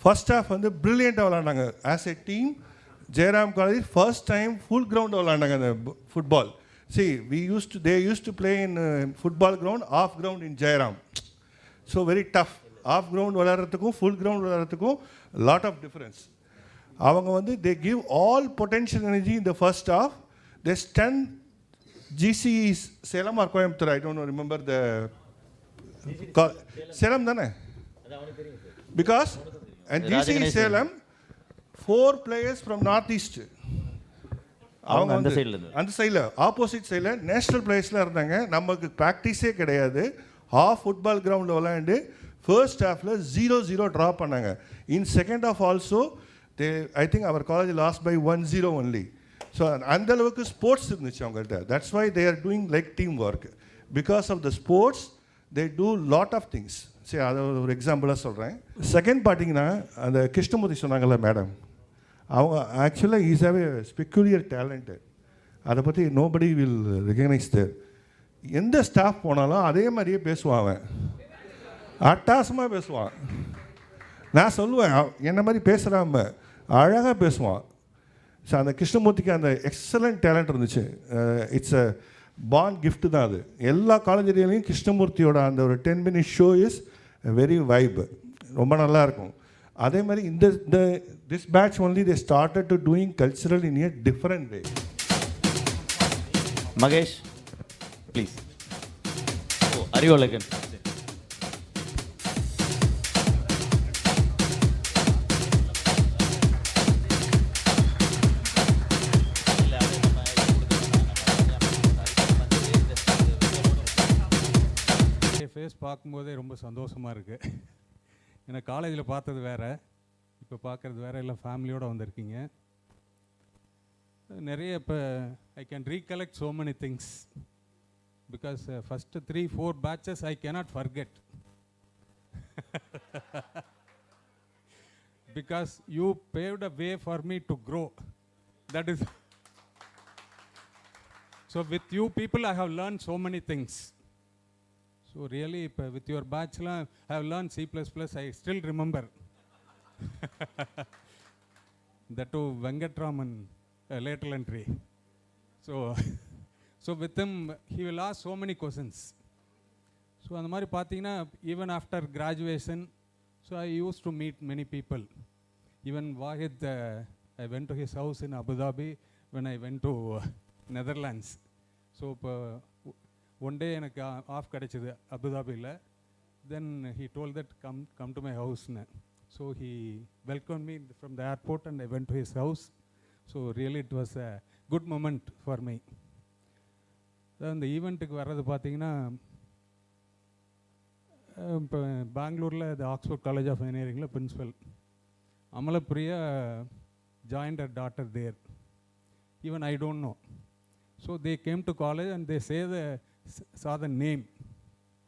ஃபர்ஸ்ட் ஹாஃப் வந்து ப்ரில்லியண்ட்டாக விளாண்டாங்க. As a team Jayaram college first time full ground விளாண்டாங்க அந்த ஃபுட்பால். சி they used to play in football ground, off ground in Jairam. So very tough. Off ground விளாட்றதுக்கும் full ground விளாட்றதுக்கும் லாட் ஆஃப் டிஃப்ரென்ஸ். அவங்க வந்து they give all potential energy in the first half. They stand GC Salem or Coimbatore, I don't know, remember the Salem தானே? Because and GC Salem 4 players from northeast. அவங்க அந்த சைடில் opposite சைடில் national பிளேயர்ஸ்லாம் இருந்தாங்க. நமக்கு ப்ராக்டிஸே கிடையாது. ஹாஃப் ஃபுட்பால் கிரவுண்டில் விளையாண்டு ஃபர்ஸ்ட் ஹாஃபில் 0-0 ட்ரா பண்ணாங்க. In second half also I think our college lost by 1-0 only. So அந்தளவுக்கு ஸ்போர்ட்ஸ் இருந்துச்சு அவங்கள்ட்ட. That's why they are doing like team work. Because of the sports they do lot of things. சரி, அதை ஒரு எக்ஸாம்பிளாக சொல்கிறேன். Second பார்த்தீங்கன்னா அந்த கிருஷ்ணமூர்த்தி சொன்னாங்கல்ல மேடம், அவங்க ஆக்சுவலாக ஈஸ் ஹேவ் ஏ ஸ்பெக்குலியர் டேலண்ட்டு. அதை பற்றி நோபடி வில் ரெகனைஸ் தேர். எந்த ஸ்டாஃப் போனாலும் அதே மாதிரியே பேசுவான். அவன் அட்டாசமாக பேசுவான். நான் சொல்லுவேன் என்ன மாதிரி பேசுகிறாம அழகாக பேசுவான். ஸோ அந்த கிருஷ்ணமூர்த்திக்கு அந்த எக்ஸலண்ட் டேலண்ட் இருந்துச்சு. இட்ஸ் அ பான் கிஃப்ட் தான் அது. எல்லா காலேஜ்லேயும் கிருஷ்ணமூர்த்தியோட அந்த ஒரு 10 minute show is very vibe, ரொம்ப நல்லாயிருக்கும். அதே மாதிரி இந்த this batch only they started to doing cultural in a different way. Mahesh please. Arivazhagan. Face பார்க்கும்போதே ரொம்ப சந்தோஷமாக இருக்குது. ஏன்னா காலேஜில் பார்த்தது வேறு, இப்போ பார்க்குறது வேறு. எல்லாம் ஃபேமிலியோடு வந்திருக்கீங்க. நிறைய இப்போ I can recollect so many things because first 3-4 batches I cannot forget because you paved a way for me to grow. That is so with you people I have learn so many things. So really, with your batch, I have learned C++. I still remember. That too, Venkatraman, lateral entry. So with him, he will ask so many questions. So அந்த மாதிரி பார்த்தீங்கன்னா, even after graduation, so I used to meet many people. Even Wahid, I went to his house in Abu Dhabi when I went to Netherlands. So one day எனக்கு off கிடச்சிது அபுதாபியில். Then he told that come to my ஹவுஸ்னு. So he welcome me from the airport and I went to his house. So really it was a good moment for me. அந்த ஈவெண்ட்டுக்கு வர்றது பார்த்தீங்கன்னா, இப்போ பெங்களூரில் த ஆக்ஸ்ஃபோர்ட் காலேஜ் ஆஃப் இன்ஜினியரிங்கில் principal Amalapriya joined her daughter there. Even I don't know. So they came to college and they saw the name.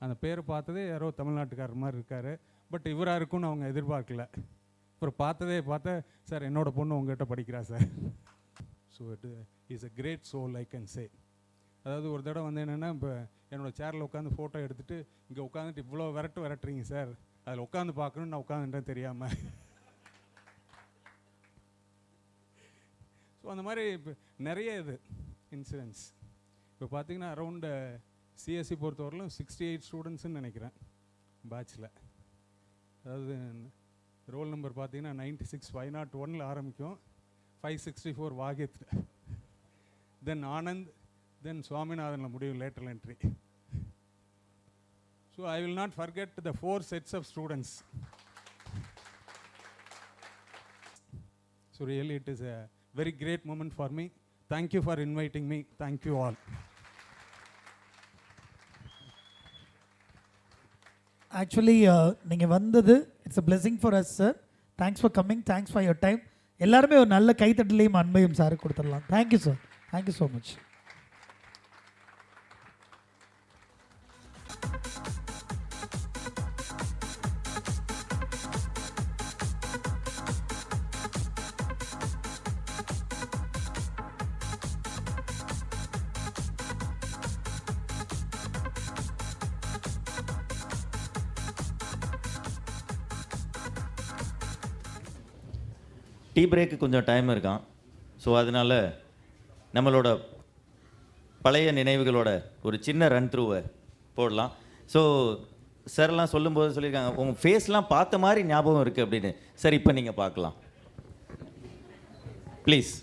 அந்த பேரை பார்த்ததே யாரோ தமிழ்நாட்டுக்காரர் மாதிரி இருக்கார். பட் இவராக இருக்குன்னு அவங்க எதிர்பார்க்கல. அப்புறம் பார்த்தா சார் என்னோட பொண்ணு உங்கள்கிட்ட படிக்கிறா sir. So it is a great soul I can say. அதாவது ஒரு தடவை வந்து என்னென்னா, இப்போ என்னோடய சேரில் உட்காந்து ஃபோட்டோ எடுத்துகிட்டு இங்கே உட்காந்துட்டு இவ்வளோ விரட்டுறீங்க சார், அதில் உட்காந்து பார்க்கணுன்னு நான் உட்காந்துட்டேன் தெரியாமல். ஸோ அந்த மாதிரி இப்போ நிறைய இது இன்சிடென்ட்ஸ். இப்போ பார்த்தீங்கன்னா அரௌண்டு சிஎஸ்சி பொறுத்தவரையிலும் 68 ஸ்டூடெண்ட்ஸ்ன்னு நினைக்கிறேன் பேட்சில். அதாவது ரோல் நம்பர் பார்த்தீங்கன்னா 96 501 ஆரம்பிக்கும், 564 வாகித், தென் ஆனந்த், தென் சுவாமிநாதனில் முடியும் lateral entry. So I will not forget the 4 sets of students. So really it is a very great moment for me. Thank you for inviting me. Thank you all. Actually, நீங்கள் வந்தது it's a blessing for us sir. Thanks for coming, thanks for your time. எல்லாருமே ஒரு நல்ல கைத்தட்டலையும் அன்பையும் sir கொடுத்துடலாம். Thank you sir, thank you so much. Tea break கொஞ்சம் time இருக்கான். So அதனால் நம்மளோட பழைய நினைவுகளோட ஒரு சின்ன ரன் த்ரூவை போடலாம். ஸோ சார்லாம் சொல்லும்போது சொல்லியிருக்காங்க உங்கள் ஃபேஸ்லாம் பார்த்த மாதிரி ஞாபகம் இருக்குது அப்படின்னு. சார் இப்போ நீங்கள் பார்க்கலாம் ப்ளீஸ்.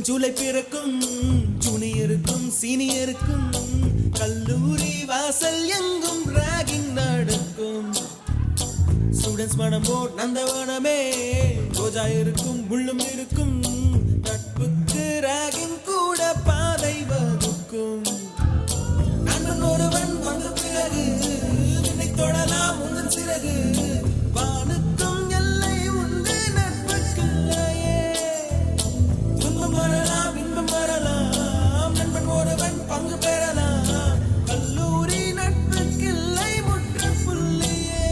ஜூலை பிறக்கும் ஜூனியருக்கும் சீனியருக்கும் கல்லூரி வாசல் எங்கும் ராகிங் நடக்கும். ஸ்டூடெண்ட்ஸ் மனமோ நந்தவனமே ரோஜா இருக்கும் முள்ளும் இருக்கும் நட்பு ராகிங் கூட பாதை வகுக்கும் நண்பன் ஒருவன் வந்த பிறகு விண்ணை தொடலாம் உந்தன் சிறகு வானுக்கும் எல்லை உண்டு நட்புக்குள்ளையே துன்பம் வரலாம் இன்பம் வரலாம் நண்பன் ஒருவன் பங்கு பெறலாம் கல்லூரி நட்புக்கில்லை முற்றுப்புள்ளியே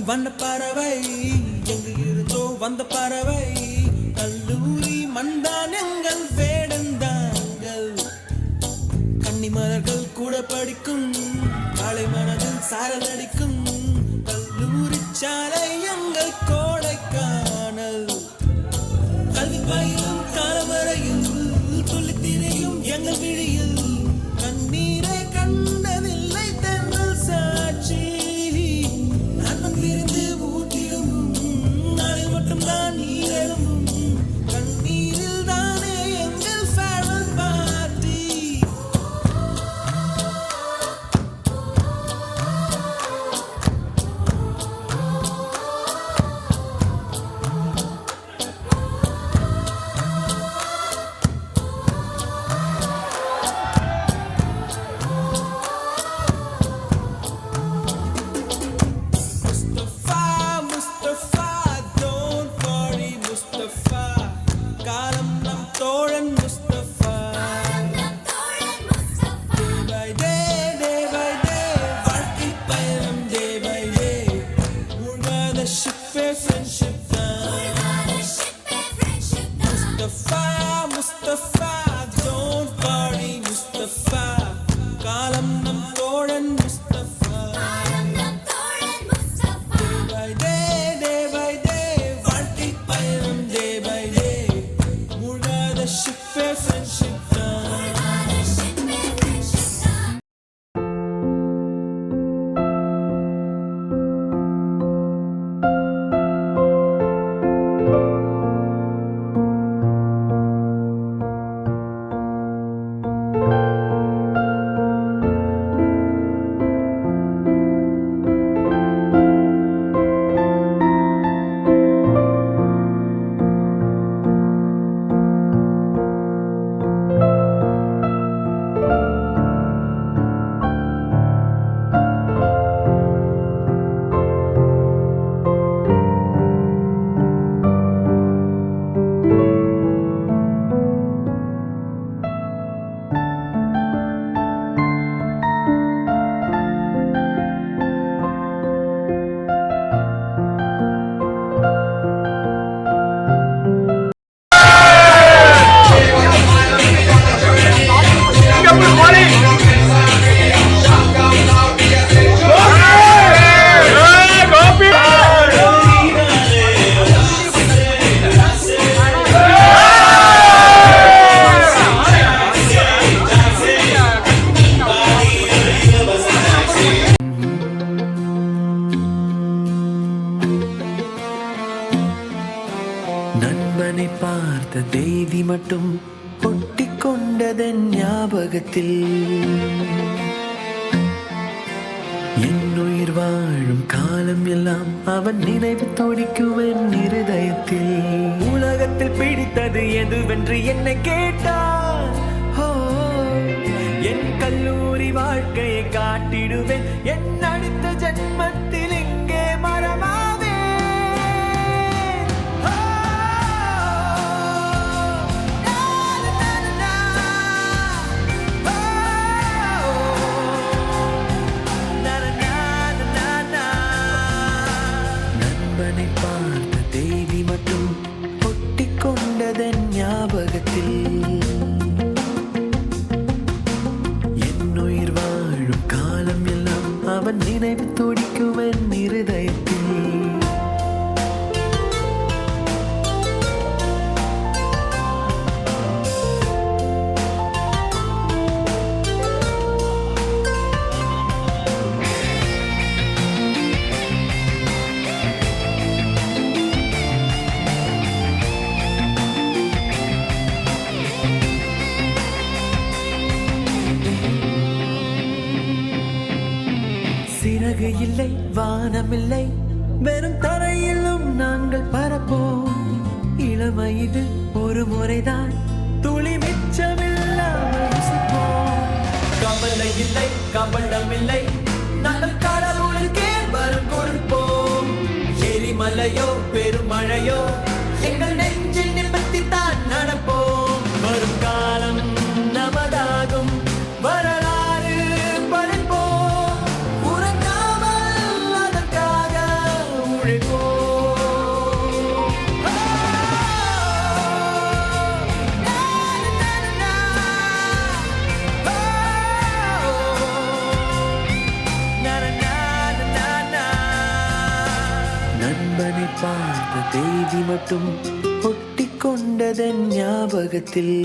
வண்ண பறவை எங்கு இருந்தோ வந்த பறவை கல்லூரி மண்தான் எங்கள் வேடந்தாங்கள் கன்னிமலர்கள் கூட படிக்கும் காலை மனதில் சாரல் அடிக்கும் கல்லூரி சாலை எங்கள் கோடைக்கானல் கல்வி பயிலும் காலவரையில் துள்ளி திரையும் எங்கள் விழியில் கண்ணீரை கண்டதில்லை தென்றல் சாட்சி விருந்து ஊட்டியும் நாளை மட்டும் தான் நீரும் கண்ணீரில் தானே எங்கள் ஃபேர்வெல் பார்ட்டி தேதி மட்டும் ஒட்டி கொண்டதன் ஞாபகத்தில் என்னுயிர் வாழும் காலம் எல்லாம் அவன் நினைவு துடிக்குவன் இருதயத்தில். உலகத்தில் பிடித்தது எதுவென்று என்னை கேட்டார், என் கல்லூரி வாழ்க்கையை காட்டிடுவேன். என் அடுத்த ஜென்மத்தில் இங்கே மரமாவே. நண்பனை பார்த்த தேதி மட்டும் ஒட்டி கொண்டதன் ஞாபகத்தில். என்னுயிர் வாழும் காலம் எல்லாம் அவன் நினைவு துடிக்குவன் இருதயத்தில். சிறகு இல்லை, வானமில்லை, வெறும் தரையிலும் நாங்கள் பரப்போம். இளமை இது ஒரு முறைதான், துளி மிச்சமில்லாமல் ருசிப்போம். கவலை இல்லை, கவனமில்லை, நாங்கள் கடவுளுக்கே வரம் கொடுப்போம். எரிமலையோ பெருமழையோ எங்கள் நெஞ்சில் நிமித்தித்தான் நடப்போம். வரும் காலம் நமதாகும், வரலாறு படைப்போம். உறங்காமல் அதற்காக உழைப்போம். நண்பனை பார்த்த தேதி மட்டும் ஒட்டி கொண்டதன் ஞாபகத்தில்.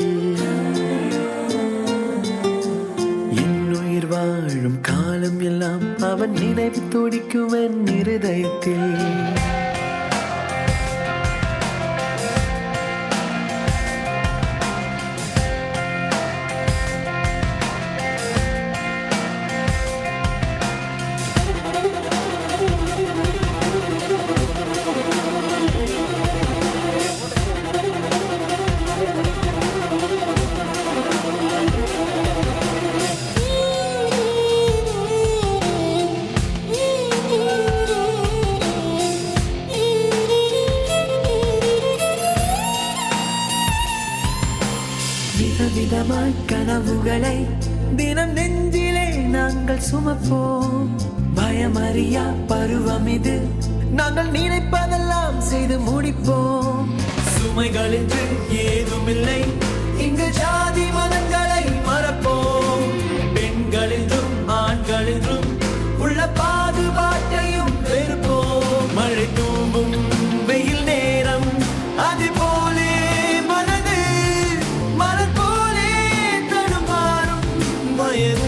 என்னுயிர் வாழும் காலம் எல்லாம் அவன் நினைவு துடிக்குவன் இருதயத்தில். விதவிதமாய் கனவுகளை தினம் நெஞ்சிலே நாங்கள் சுமப்போம். பயமறியா பருவம் இது, நாங்கள் நினைப்பதெல்லாம் செய்து முடிப்போம். சுமைகள் என்று ஏதுமில்லை, இங்கு ஜாதி மதங்களை மறப்போம். பெண்கள் என்றும் ஆண்கள் என்றும் உள்ள பாதுபாட்டையும் வெறுப்போம். மழை தூவும் வெயில் நேரம் அது போலே மனது, மலர் போலே தடுமாறும் வயது.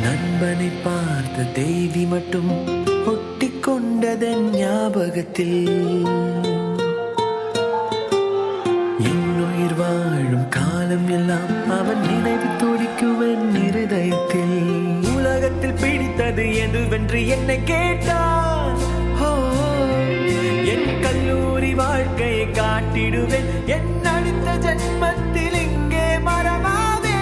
நண்பனை பார்த்த தேதி மட்டும் ஒட்டி கொண்டதன் ஞாபகத்தில். என்னுயிர் வாழும் காலம் எல்லாம் அவன் நினைவு துடிக்குவன் இருதயத்தில். உலகத்தில் பிடித்தது எதுவென்று என்னை கேட்டார், என் கல்லூரி வாழ்க்கையை காட்டிடுவேன். என் அடுத்த ஜென்மத்தில் இங்கே மரமாவே.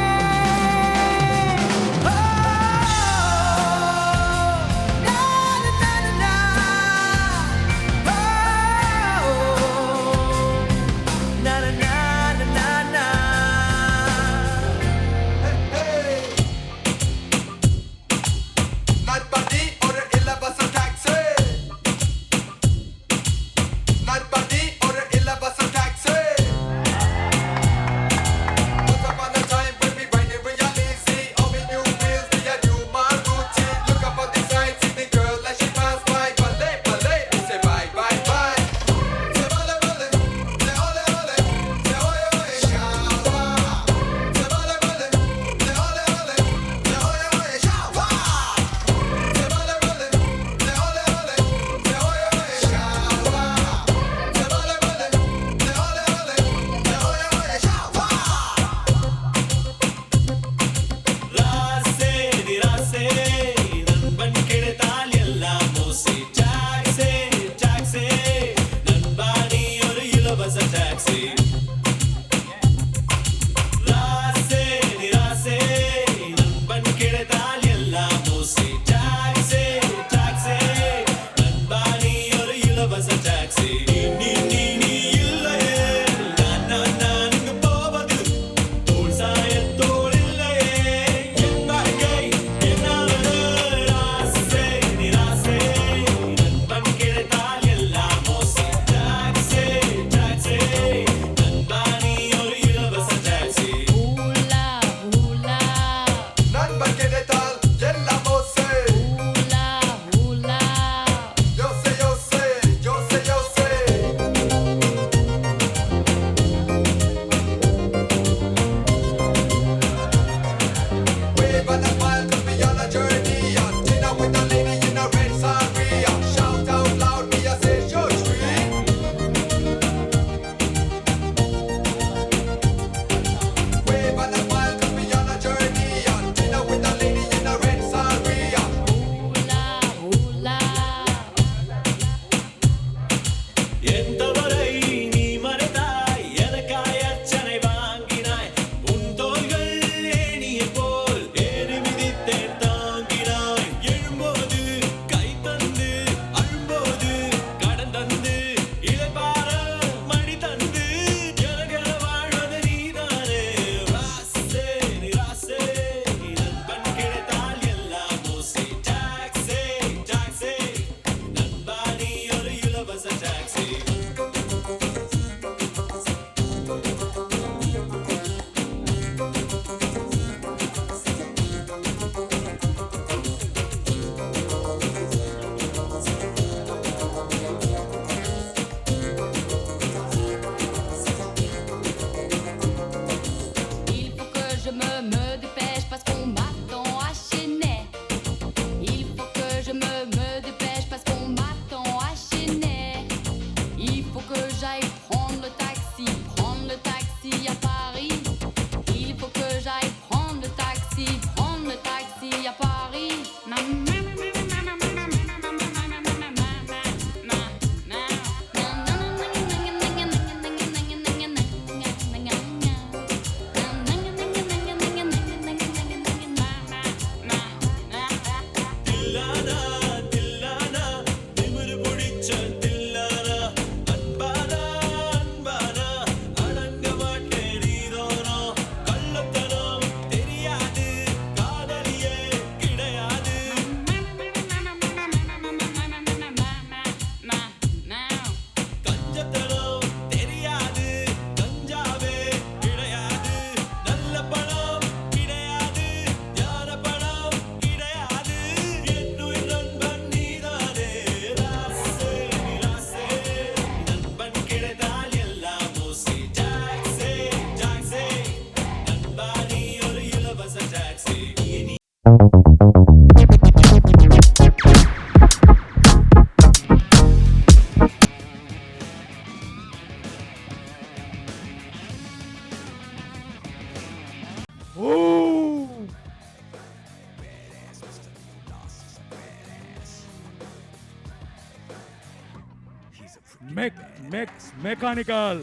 மெக்கானிக்கல்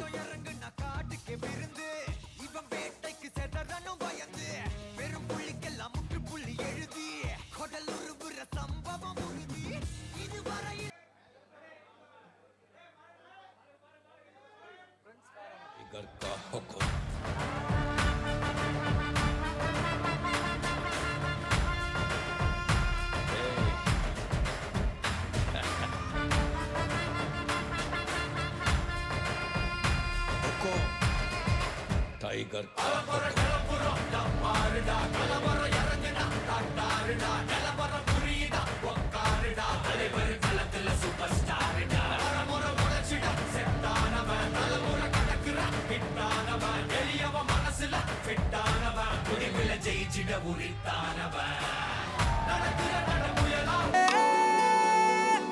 टाइगर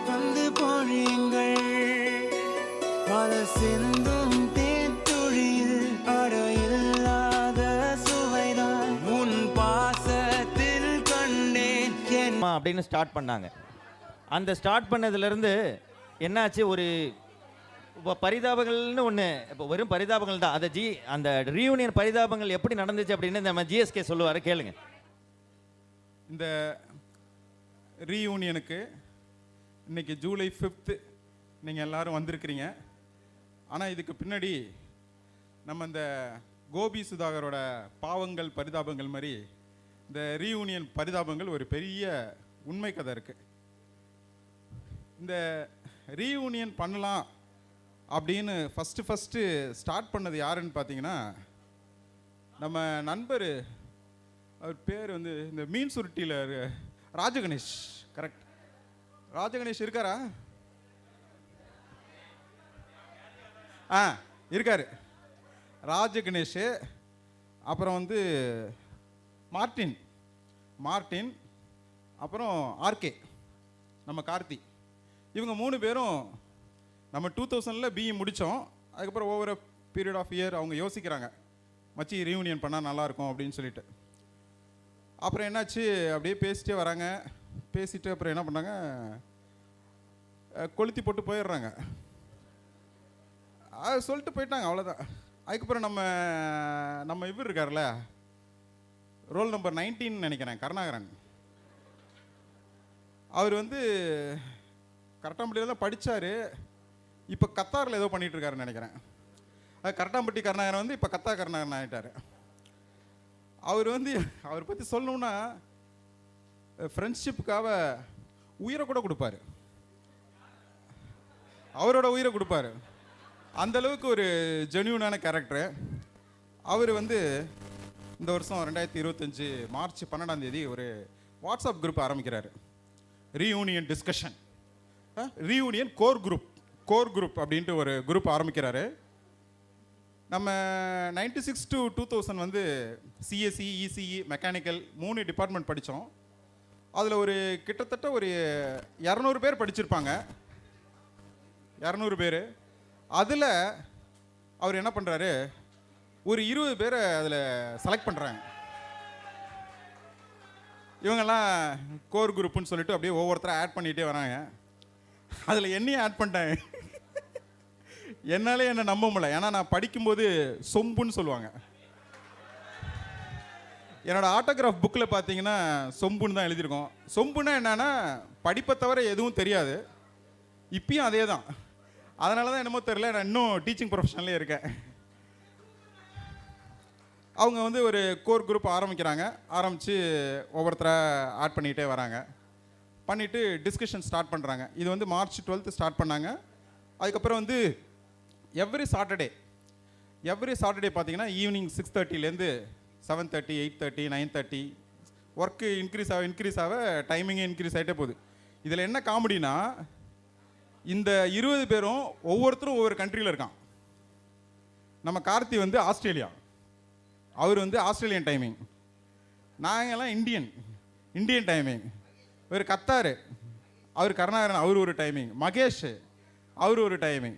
வந்து பொழியுங்கள் பல சிந்தும் தேத்துழியில் அடையில்லாத சுவைதான் உன் பாசத்தில் கண்டேன் அப்படின்னு ஸ்டார்ட் பண்ணாங்க. அந்த ஸ்டார்ட் பண்ணதுலேருந்து என்னாச்சு, ஒரு பரிதாபங்கள்னு ஒன்று, இப்போ வெறும் பரிதாபங்கள் தான். அந்த ரீயூனியன் பரிதாபங்கள் எப்படி நடந்துச்சு அப்படின்னு நம்ம ஜிஎஸ்கே சொல்லுவார், கேளுங்க. இந்த ரீயூனியனுக்கு இன்னைக்கு ஜூலை 5th நீங்கள் எல்லாரும் வந்திருக்கிறீங்க. ஆனால் இதுக்கு பின்னாடி நம்ம இந்த கோபி சுதாகரோட பாவங்கள் பரிதாபங்கள் மாதிரி இந்த ரீயூனியன் பரிதாபங்கள் ஒரு பெரிய உண்மை கதை இருக்குது. இந்த ரீயூனியன் பண்ணலாம் அப்படின்னு ஃபஸ்ட்டு ஸ்டார்ட் பண்ணது யாருன்னு பார்த்தீங்கன்னா, நம்ம நண்பர், அவர் பேர் வந்து இந்த மீன் சுருட்டியில் ராஜகணேஷ். கரெக்ட், ராஜகணேஷ் இருக்காரா? இருக்காரு ராஜகணேஷ். அப்புறம் வந்து மார்ட்டின், அப்புறம் ஆர்கே, நம்ம கார்த்தி. இவங்க 3 பேரும் நம்ம 2000 பிஇ முடித்தோம். அதுக்கப்புறம் ஓவர் பீரியட் ஆஃப் இயர் அவங்க யோசிக்கிறாங்க, மச்சி ரீயூனியன் பண்ணால் நல்லாயிருக்கும் அப்படின்னு சொல்லிட்டு. அப்புறம் என்னாச்சு, அப்படியே பேசிட்டே வராங்க. பேசிட்டு அப்புறம் என்ன பண்ணாங்க, கொளுத்தி போட்டு போயிடுறாங்க. அது சொல்லிட்டு போயிட்டாங்க, அவ்வளோதான். அதுக்கப்புறம் நம்ம இவர் இருக்கார்ல, ரோல் நம்பர் 19 நினைக்கிறேன், கருணாகரன். அவர் வந்து கரட்டாம்பட்டியில் தான் படித்தார். இப்போ கத்தாரில் ஏதோ பண்ணிகிட்ருக்காருன்னு நினைக்கிறேன். அது கரட்டாம்பட்டி கருணாகரன் வந்து இப்போ கத்தா கருணாகரன் ஆகிட்டார். அவர் வந்து அவரை பற்றி சொல்லணுன்னா ஃப்ரெண்ட்ஷிப்புக்காக உயிரை கூட கொடுப்பார், அவரோட உயிரை கொடுப்பார். அந்தளவுக்கு ஒரு ஜென்யூனான கேரக்டரு. அவர் வந்து இந்த வருஷம் 2025 மார்ச் 12 ஒரு வாட்ஸ்அப் குரூப் ஆரம்பிக்கிறார். Reunion discussion, reunion core group அப்படின்ட்டு ஒரு குரூப் ஆரம்பிக்கிறாரு. நம்ம 96 to 2000 வந்து சிஎஸ்சி, இசிஇ, மெக்கானிக்கல் 3 டிபார்ட்மெண்ட் படித்தோம். அதில் ஒரு கிட்டத்தட்ட ஒரு 200 பேர் படிச்சிருப்பாங்க, 200 பேர். அதில் அவர் என்ன பண்ணுறாரு, ஒரு 20 பேரை அதில் செலக்ட் பண்ணுறாங்க. இவங்கெல்லாம் கோர் குரூப்புன்னு சொல்லிட்டு அப்படியே ஒவ்வொருத்தராக ஆட் பண்ணிகிட்டே வராங்க. அதில் என்னையும் ஆட் பண்ணிட்டாங்க. என்னாலே என்னை நம்ப முடியல, ஏன்னா நான் படிக்கும்போது சொம்புன்னு சொல்லுவாங்க. என்னோடய ஆட்டோகிராஃப் புக்கில் பார்த்தீங்கன்னா சொம்புன்னு தான் எழுதியிருக்கோம். சொம்புன்னா என்னன்னா படிப்பை தவிர எதுவும் தெரியாது. இப்பயும் அதே தான். அதனால தான் என்னமோ தெரியல, நான் இன்னும் டீச்சிங் ப்ரொஃபஷன்லேயே இருக்கேன். அவங்க வந்து ஒரு கோர் குரூப் ஆரம்பிக்கிறாங்க. ஆரம்பித்து ஒவ்வொருத்தராக ஆட் பண்ணிகிட்டே வராங்க. பண்ணிவிட்டு டிஸ்கஷன் ஸ்டார்ட் பண்ணுறாங்க. இது வந்து மார்ச் 12 ஸ்டார்ட் பண்ணாங்க. அதுக்கப்புறம் வந்து எவ்ரி சாட்டர்டே பார்த்தீங்கன்னா ஈவினிங் 6:30லேருந்து 7:30, 8:30, 9:30 ஒர்க்கு இன்க்ரீஸ் ஆக டைமிங்கே இன்க்ரீஸ் ஆகிட்டே போகுது. இதில் என்ன காமெடினா, இந்த 20 பேரும் ஒவ்வொருத்தரும் ஒவ்வொரு கண்ட்ரியில் இருக்கான். நம்ம கார்த்தி வந்து ஆஸ்திரேலியா, அவர் வந்து ஆஸ்திரேலியன் டைமிங். நாங்கள்லாம் இந்தியன் டைமிங். இவர் கத்தார், அவர் கருணாகரன், அவர் ஒரு டைமிங். மகேஷ், அவர் ஒரு டைமிங்.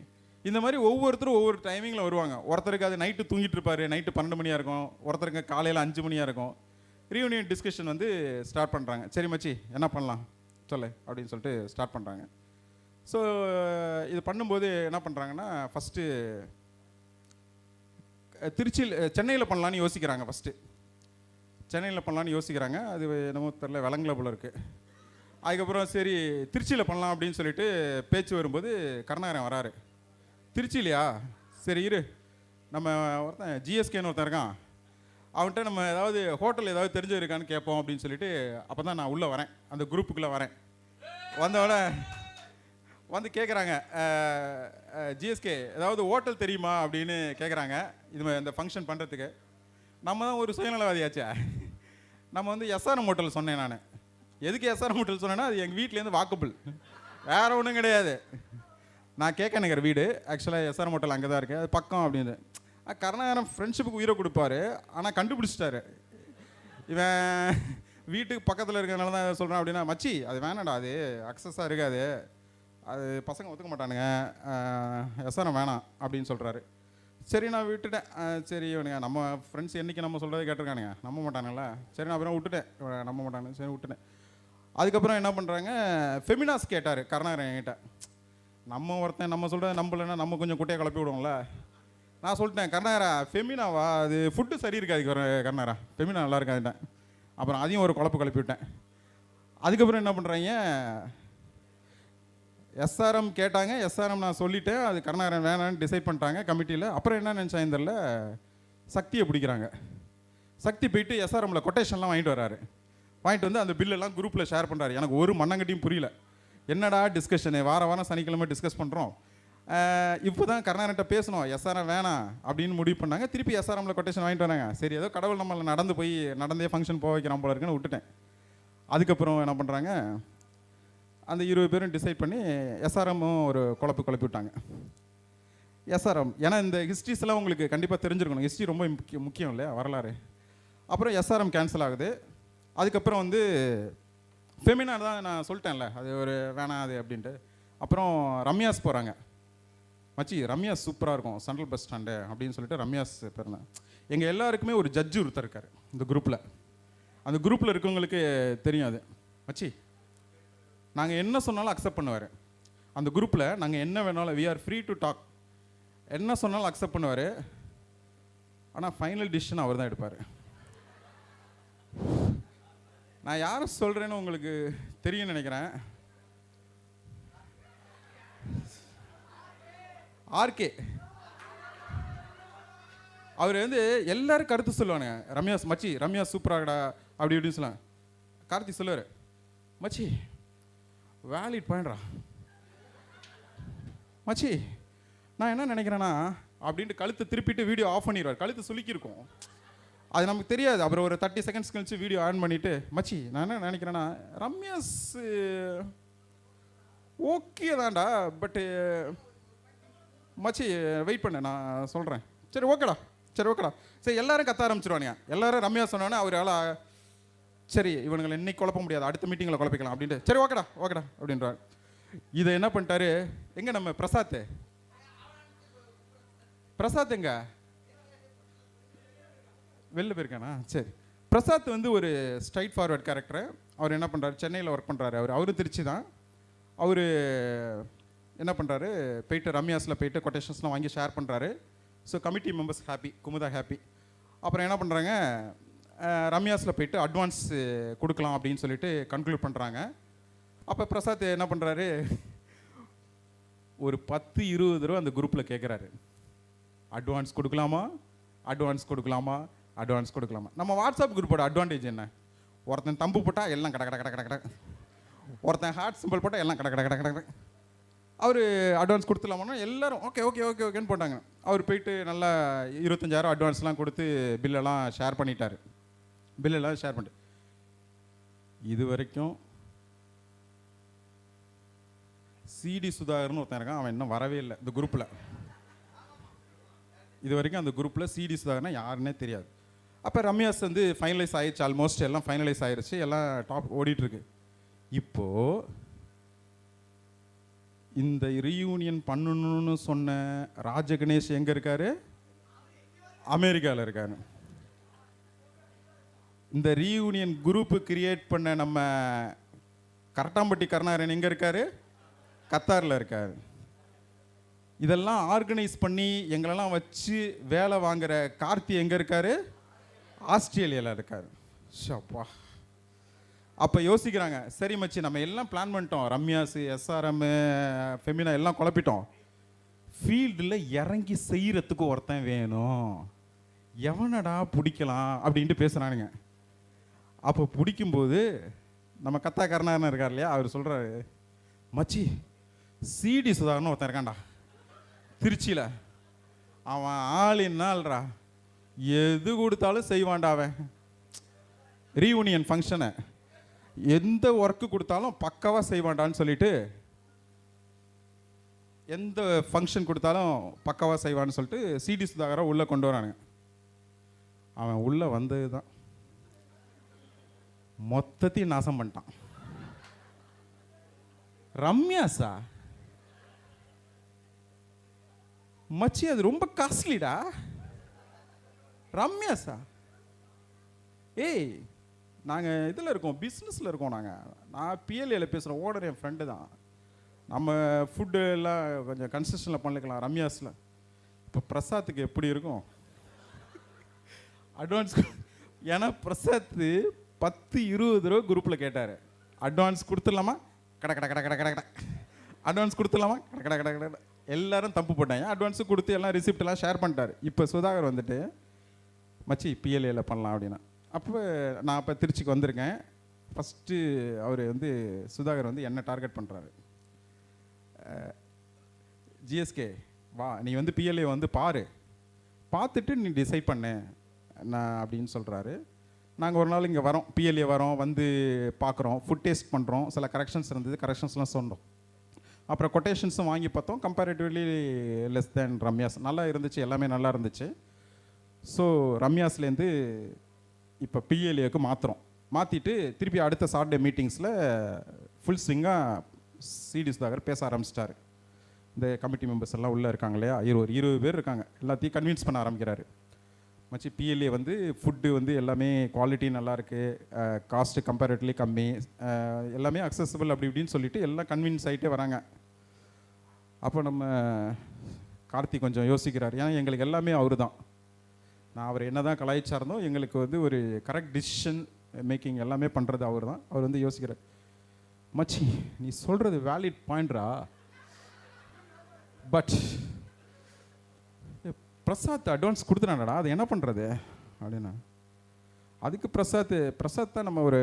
இந்த மாதிரி ஒவ்வொருத்தரும் ஒவ்வொரு டைமிங்கில் வருவாங்க. ஒருத்தருக்கு அது நைட்டு தூங்கிட்டு இருப்பார், நைட்டு 12 மணியாக இருக்கும், ஒருத்தருக்கு காலையில் 5 மணியாக இருக்கும். ரீயூனியன் டிஸ்கஷன் வந்து ஸ்டார்ட் பண்ணுறாங்க. சரி மச்சி என்ன பண்ணலாம் சொல்லு அப்படின்னு சொல்லிட்டு ஸ்டார்ட் பண்ணுறாங்க. ஸோ இது பண்ணும்போது என்ன பண்ணுறாங்கன்னா, ஃபஸ்ட்டு சென்னையில் பண்ணலான்னு யோசிக்கிறாங்க. ஃபஸ்ட்டு சென்னையில் பண்ணலான்னு யோசிக்கிறாங்க. அது என்னமோ தெரில, விலங்குல போல இருக்குது. அதுக்கப்புறம் சரி திருச்சியில் பண்ணலாம் அப்படின்னு சொல்லிட்டு பேச்சு வரும்போது கருணாகரன் வராரு. திருச்சிலையா, சரி இரு, நம்ம ஒருத்தன் ஜிஎஸ்கேன்னு ஒருத்தன் இருக்கான், அவன்கிட்ட நம்ம ஏதாவது ஹோட்டல் ஏதாவது தெரிஞ்சு இருக்கான்னு கேட்போம் அப்படின்னு சொல்லிட்டு அப்போ தான் நான் உள்ளே வரேன், அந்த குரூப்புக்குள்ளே வரேன். வந்தவொடனே வந்து கேட்குறாங்க, ஜிஎஸ்கே ஏதாவது ஹோட்டல் தெரியுமா அப்படின்னு கேட்குறாங்க. இது இந்த ஃபங்க்ஷன் பண்ணுறதுக்கு நம்ம தான் ஒரு சுயநலவாதியாச்சா. நம்ம வந்து எஸ்ஆர்எம் ஹோட்டல் சொன்னேன். நான் எதுக்கு எஸ்ஆர்எம் ஹோட்டல் சொன்னேன்னா, அது எங்கள் வீட்டிலேருந்து வாக்கபிள், வேறு ஒன்றும் கிடையாது. நான் கேட்க நகர் வீடு, ஆக்சுவலாக எஸ்ஆர்எம் ஹோட்டல் அங்கே தான் இருக்குது, அது பக்கம் அப்படின்னு. கருணாகரன் ஃப்ரெண்ட்ஷிப்புக்கு உயிரை கொடுப்பாரு, ஆனால் கண்டுபிடிச்சிட்டாரு. இவன் வீட்டுக்கு பக்கத்தில் இருக்கிறனால தான் சொல்கிறேன் அப்படின்னா, மச்சி அது வேணாடா, அது அக்சஸாக இருக்காது, அது பசங்க ஒத்துக்க மாட்டானுங்க, எஸ்ஆர்எம் வேணாம் அப்படின்னு சொல்கிறாரு. சரி நான் விட்டுட்டேன். சரி இவனுங்க நம்ம ஃப்ரெண்ட்ஸ் என்றைக்கு நம்ம சொல்கிறத கேட்டிருக்கானுங்க, நம்ப மாட்டானுங்களா, சரி நான் அப்புறம் விட்டுட்டேன், நம்ப மாட்டானு சரி விட்டுட்டேன். அதுக்கப்புறம் என்ன பண்ணுறாங்க, ஃபெமினாஸ் கேட்டார் கருணாகரன் என்கிட்ட. நம்ம ஒருத்தன் நம்ம சொல்கிறத நம்பலைன்னா நம்ம கொஞ்சம் குட்டையை கிளப்பி விடுவோம்ல. நான் சொல்லிட்டேன், கருணாகரா ஃபெமினாவா, அது ஃபுட்டு சரி இருக்காது கருணாகரா, ஃபெமினா நல்லா இருக்காதுட்டேன். அப்புறம் அதையும் ஒரு குழப்பு கிளப்பி விட்டேன். அதுக்கப்புறம் என்ன பண்ணுறாங்க, எஸ்ஆர்எம் கேட்டாங்க, எஸ்ஆர்எம் நான் சொல்லிட்டேன், அது கருணாகரன் வேணான்னு டிசைட் பண்ணிட்டாங்க கமிட்டியில். அப்புறம் என்ன நினச்சாங்க தெரில, சக்தியை பிடிக்கிறாங்க. சக்தி போயிட்டு எஸ்ஆர்எம்மில் கொட்டேஷன்லாம் வாங்கிட்டு வராரு. வாங்கிட்டு வந்து அந்த பில்லெல்லாம் குரூப்பில் ஷேர் பண்ணுறாரு. எனக்கு ஒரு மண்ணங்கட்டியும் புரியல, என்னடா டிஸ்கஷனு, வாரம் சனிக்கிழமை டிஸ்கஸ் பண்ணுறோம், இப்போ தான் கருணாகரன்ட்ட பேசணும், எஸ்ஆர்எம் வேணாம் அப்படின்னு முடிவு பண்ணாங்க. திருப்பி எஸ்ஆர்எம்மில் கொட்டேஷன் வாங்கிட்டு வராங்க. சரி ஏதோ கடவுள் நம்மளை நடந்தே ஃபங்க்ஷன் போக வைக்கிறான் போல இருக்குன்னு விட்டுட்டேன். அதுக்கப்புறம் என்ன பண்ணுறாங்க, அந்த 20 பேரும் டிசைட் பண்ணி எஸ்ஆர்எம்மும் ஒரு குழப்பி விட்டாங்க. எஸ்ஆர்எம் ஏன்னா இந்த ஹிஸ்ட்ரிஸ்லாம் உங்களுக்கு கண்டிப்பாக தெரிஞ்சிருக்கணும், ஹிஸ்ட்ரி ரொம்ப முக்கியம் இல்லையா, வரலாறு. அப்புறம் எஸ்ஆர்எம் கேன்சல் ஆகுது. அதுக்கப்புறம் வந்து ஃபெமினா தான் நான் சொல்லிட்டேன்ல, அது ஒரு வேணாம் அது அப்படின்ட்டு. அப்புறம் ரம்யாஸ் போகிறாங்க. மச்சி ரம்யாஸ் சூப்பராக இருக்கும், சென்ட்ரல் பஸ் ஸ்டாண்டு அப்படின்னு சொல்லிட்டு ரம்யாஸ் போயிருந்தேன். எங்கள் எல்லாருக்குமே ஒரு ஜட்ஜு ஒருத்தர் இருக்கார் இந்த குரூப்பில். அந்த குரூப்பில் இருக்கவங்களுக்கு தெரியும் அது. மச்சி நாங்கள் என்ன சொன்னாலும் அக்செப்ட் பண்ணுவார். அந்த குரூப்பில் நாங்கள் என்ன வேணாலும் we are free to talk, என்ன சொன்னாலும் அக்செப்ட் பண்ணுவார். ஆனால் ஃபைனல் டிசிஷன் அவர் தான் எடுப்பார். நான் யாரை சொல்கிறேன்னு உங்களுக்கு தெரியும்னு நினைக்கிறேன். ஆர்கே அவர் வந்து எல்லாரும் கருத்து சொல்லுவானுங்க. ரம்யாஸ் மச்சி ரம்யாஸ் சூப்பராகடா அப்படி இப்படின்னு சொல்லுவாங்க. கார்த்தி சொல்லுவார், மச்சி வேலிட் பாயிண்ட்ரா மச்சி, நான் என்ன நினைக்கிறேன்னா அப்படின்ட்டு கழுத்தை திருப்பிட்டு வீடியோ ஆஃப் பண்ணிடுவார். கழுத்து சுலுக்கியிருக்கும், அது நமக்கு தெரியாது. அப்புறம் ஒரு 30 செகண்ட்ஸ் கழிச்சு வீடியோ ஆன் பண்ணிவிட்டு, மச்சி நான் என்ன நினைக்கிறேன்னா ரம்யாஸ் ஓகே தான்டா, பட்டு மச்சி வெயிட் பண்ண நான் சொல்கிறேன். சரி ஓகேடா சரி எல்லாரும் கத்த ஆரம்பிச்சிருவானுங்க. எல்லாரும் ரம்யா சொன்னோன்னே அவர் சரி இவனுங்களை இன்னைக்கு குழப்ப முடியாது, அடுத்த மீட்டிங்கில் குழப்பிக்கலாம் அப்படின்ட்டு சரி ஓகேடா அப்படின்றார். இதை என்ன பண்ணிட்டாரு, எங்கே நம்ம பிரசாத் எங்க வெளில போயிருக்கானா? சரி பிரசாத் வந்து ஒரு ஸ்ட்ரைட் ஃபார்வர்ட் கேரக்டர். அவர் என்ன பண்ணுறாரு, சென்னையில் ஒர்க் பண்ணுறாரு. அவரும் திருச்சி தான். அவர் என்ன பண்ணுறாரு, போயிட்டு ரம்யாஸில் போயிட்டு கொட்டேஷன்ஸ்லாம் வாங்கி ஷேர் பண்ணுறாரு. So committee members happy, Kumudha happy. அப்புறம் என்ன பண்ணுறாங்க, ரம்யாஸில் போயிட்டு அட்வான்ஸ் கொடுக்கலாம் அப்படின்னு சொல்லிட்டு கன்க்ளூட் பண்ணுறாங்க. அப்போ பிரசாத் என்ன பண்ணுறாரு, ஒரு 10-20 தடவை அந்த குரூப்பில் கேட்குறாரு, அட்வான்ஸ் கொடுக்கலாமா. நம்ம வாட்ஸ்அப் குரூப்போட அட்வான்டேஜ் என்ன, ஒருத்தன் தம்பு போட்டால் எல்லாம் கடை, ஒருத்தன் ஹார்ட் சிம்பிள் போட்டால் எல்லாம் கடை. அவர் அட்வான்ஸ் கொடுத்துலாமா, எல்லோரும் ஓகேன்னு போட்டாங்க. அவர் போயிட்டு நல்லா 25,000 அட்வான்ஸ்லாம் கொடுத்து பில்லெல்லாம் ஷேர் பண்ணிட்டார். இது வரைக்கும் சிடி சுதாகர்னு ஒருத்தன் இருக்கான், அவன் இன்னும் வரவே இல்லை இந்த குரூப்பில். இது வரைக்கும் அந்த குரூப்பில் சிடி சுதாகர்னா யாருன்னே தெரியாது. அப்போ ரம்யாஸ் வந்து ஃபைனலைஸ் ஆகிடுச்சு, ஆல்மோஸ்ட் எல்லாம் ஃபைனலைஸ் ஆகிடுச்சு, எல்லாம் டாப் ஓடிட்டுருக்கு. இப்போது இந்த ரீயூனியன் பண்ணணும்னு சொன்ன ராஜகணேஷ் எங்கே இருக்காரு? அமெரிக்காவில் இருக்காரு. இந்த ரீயூனியன் குரூப்பு கிரியேட் பண்ண நம்ம கரட்டாம்பட்டி கருணாகரன் எங்கே இருக்காரு? கத்தாரில் இருக்கார். இதெல்லாம் ஆர்கனைஸ் பண்ணி எங்களெல்லாம் வச்சு வேலை வாங்குற கார்த்தி எங்கே இருக்கார்? ஆஸ்திரேலியாவில் இருக்கார். ஷப்பா. அப்போ யோசிக்கிறாங்க, சரி மச்சி நம்ம எல்லாம் பிளான் பண்ணிட்டோம், ரம்யாஸு எஸ்ஆர்எம் ஃபெமினா எல்லாம் குழப்பிட்டோம், ஃபீல்டில் இறங்கி செய்கிறதுக்கு ஒருத்தன் வேணும், எவனடா பிடிக்கலாம் அப்படின்ட்டு பேசுகிறானுங்க. அப்போ பிடிக்கும்போது நம்ம கத்தா கருணாகரன் இருக்கார் இல்லையா, அவர் சொல்கிறாரு, மச்சி சிடி சுதாகர்னு ஒருத்தன் இருக்கான்டா திருச்சியில், அவன் ஆளின்னால்ரா எது கொடுத்தாலும் செய்வான்டா, அவன் ரீயூனியன் ஃபங்க்ஷனை எந்த ஒர்க்கு கொடுத்தாலும் பக்காவாக செய்வான்டான்னு சொல்லிட்டு, எந்த ஃபங்க்ஷன் கொடுத்தாலும் பக்காவாக செய்வான்னு சொல்லிட்டு சிடி சுதாகரை உள்ளே கொண்டு வரானுங்க. அவன் உள்ளே வந்தது தான் மொத்தத்தையும் நாசம் பண்ணிட்டான். ரம்யாஸா மச்சி அது ரொம்ப காஸ்ட்லிடா. ரம்யாஸா ஏய் நாங்கள் இதில் இருக்கோம், பிஸ்னஸில் இருக்கோம், நான் பிஎல்ஏல பேசுகிறேன், ஓனர் என் ஃப்ரெண்டு தான், நம்ம ஃபுட்டு எல்லாம் கொஞ்சம் கன்செஷனில் பண்ணிக்கலாம் ரம்யாஸில். இப்போ பிரசாத்துக்கு எப்படி இருக்கும் அட்வான்ஸ்? ஏன்னா பிரசாத்து 10-20 ரூபா குரூப்பில் கேட்டார், அட்வான்ஸ் கொடுத்துடலாமா, கடை கடை கடை கடை கடை கடை அட்வான்ஸ் கொடுத்துடலாமா, கடை கடை கடை கடை எல்லாரும் தப்பு போட்டாங்க. அட்வான்ஸு கொடுத்து எல்லாம் ரிசிப்டெல்லாம் ஷேர் பண்ணிட்டார். இப்போ சுதாகர் வந்துட்டு மச்சி பிஎல்ஏல பண்ணலாம் அப்படின்னா, அப்போ நான் அப்போ திருச்சிக்கு வந்திருக்கேன். ஃபஸ்ட்டு அவர் வந்து சுதாகர் வந்து என்ன டார்கெட் பண்ணுறாரு, ஜிஎஸ்கே வா நீ வந்து பிஎல்ஏ வந்து பார்த்துட்டு நீ டிசைட் பண்ணு நான் அப்படின்னு சொல்கிறாரு. நாங்கள் ஒரு நாள் இங்கே வரோம், பிஎல்ஏ வரோம், வந்து பார்க்குறோம், ஃபுட் டேஸ்ட் பண்ணுறோம், சில கரெக்ஷன்ஸ் இருந்தது, கரெக்ஷன்ஸ்லாம் சொன்னோம். அப்புறம் கொட்டேஷன்ஸும் வாங்கி பார்த்தோம், கம்பேரிட்டிவ்லி லெஸ் தேன் ரம்யாஸ். நல்லா இருந்துச்சு, எல்லாமே நல்லா இருந்துச்சு. ஸோ ரம்யாஸ்லேருந்து இப்போ பிஎல்ஏக்கு மாற்றிட்டு திருப்பி அடுத்த சாட்டர்டே மீட்டிங்ஸில் ஃபுல் ஸ்விங்காக சிடி சுதாகர் பேச ஆரம்பிச்சிட்டாரு. இந்த கமிட்டி மெம்பர்ஸ் எல்லாம் உள்ளே இருக்காங்க இல்லையா, 20 பேர் இருக்காங்க, எல்லாத்தையும் கன்வின்ஸ் பண்ண ஆரம்பிக்கிறாரு. மச்சி பிஎல்ஏ வந்து ஃபுட்டு வந்து எல்லாமே குவாலிட்டி நல்லாயிருக்கு, காஸ்ட்டு கம்பேரிட்டிவ்லி கம்மி, எல்லாமே அக்சசபிள் அப்படி இப்படின்னு சொல்லிட்டு எல்லாம் கன்வின்ஸ் ஆகிட்டே வராங்க. அப்போ நம்ம கார்த்தி கொஞ்சம் யோசிக்கிறார், ஏன்னா எங்களுக்கு எல்லாமே அவர் தான், நான் அவர் என்ன தான் கலாய்ச்சார்ந்தோ எங்களுக்கு வந்து ஒரு கரெக்ட் டிசிஷன் மேக்கிங் எல்லாமே பண்ணுறது அவர் தான். அவர் வந்து யோசிக்கிறார், மச்சி நீ சொல்கிறது வேலிட் பாயிண்ட்ரா, பட் பிரசாத் அட்வான்ஸ் கொடுத்துட்டானடா, அது என்ன பண்ணுறது அப்படின்னா, அதுக்கு பிரசாத் தான் நம்ம அவர்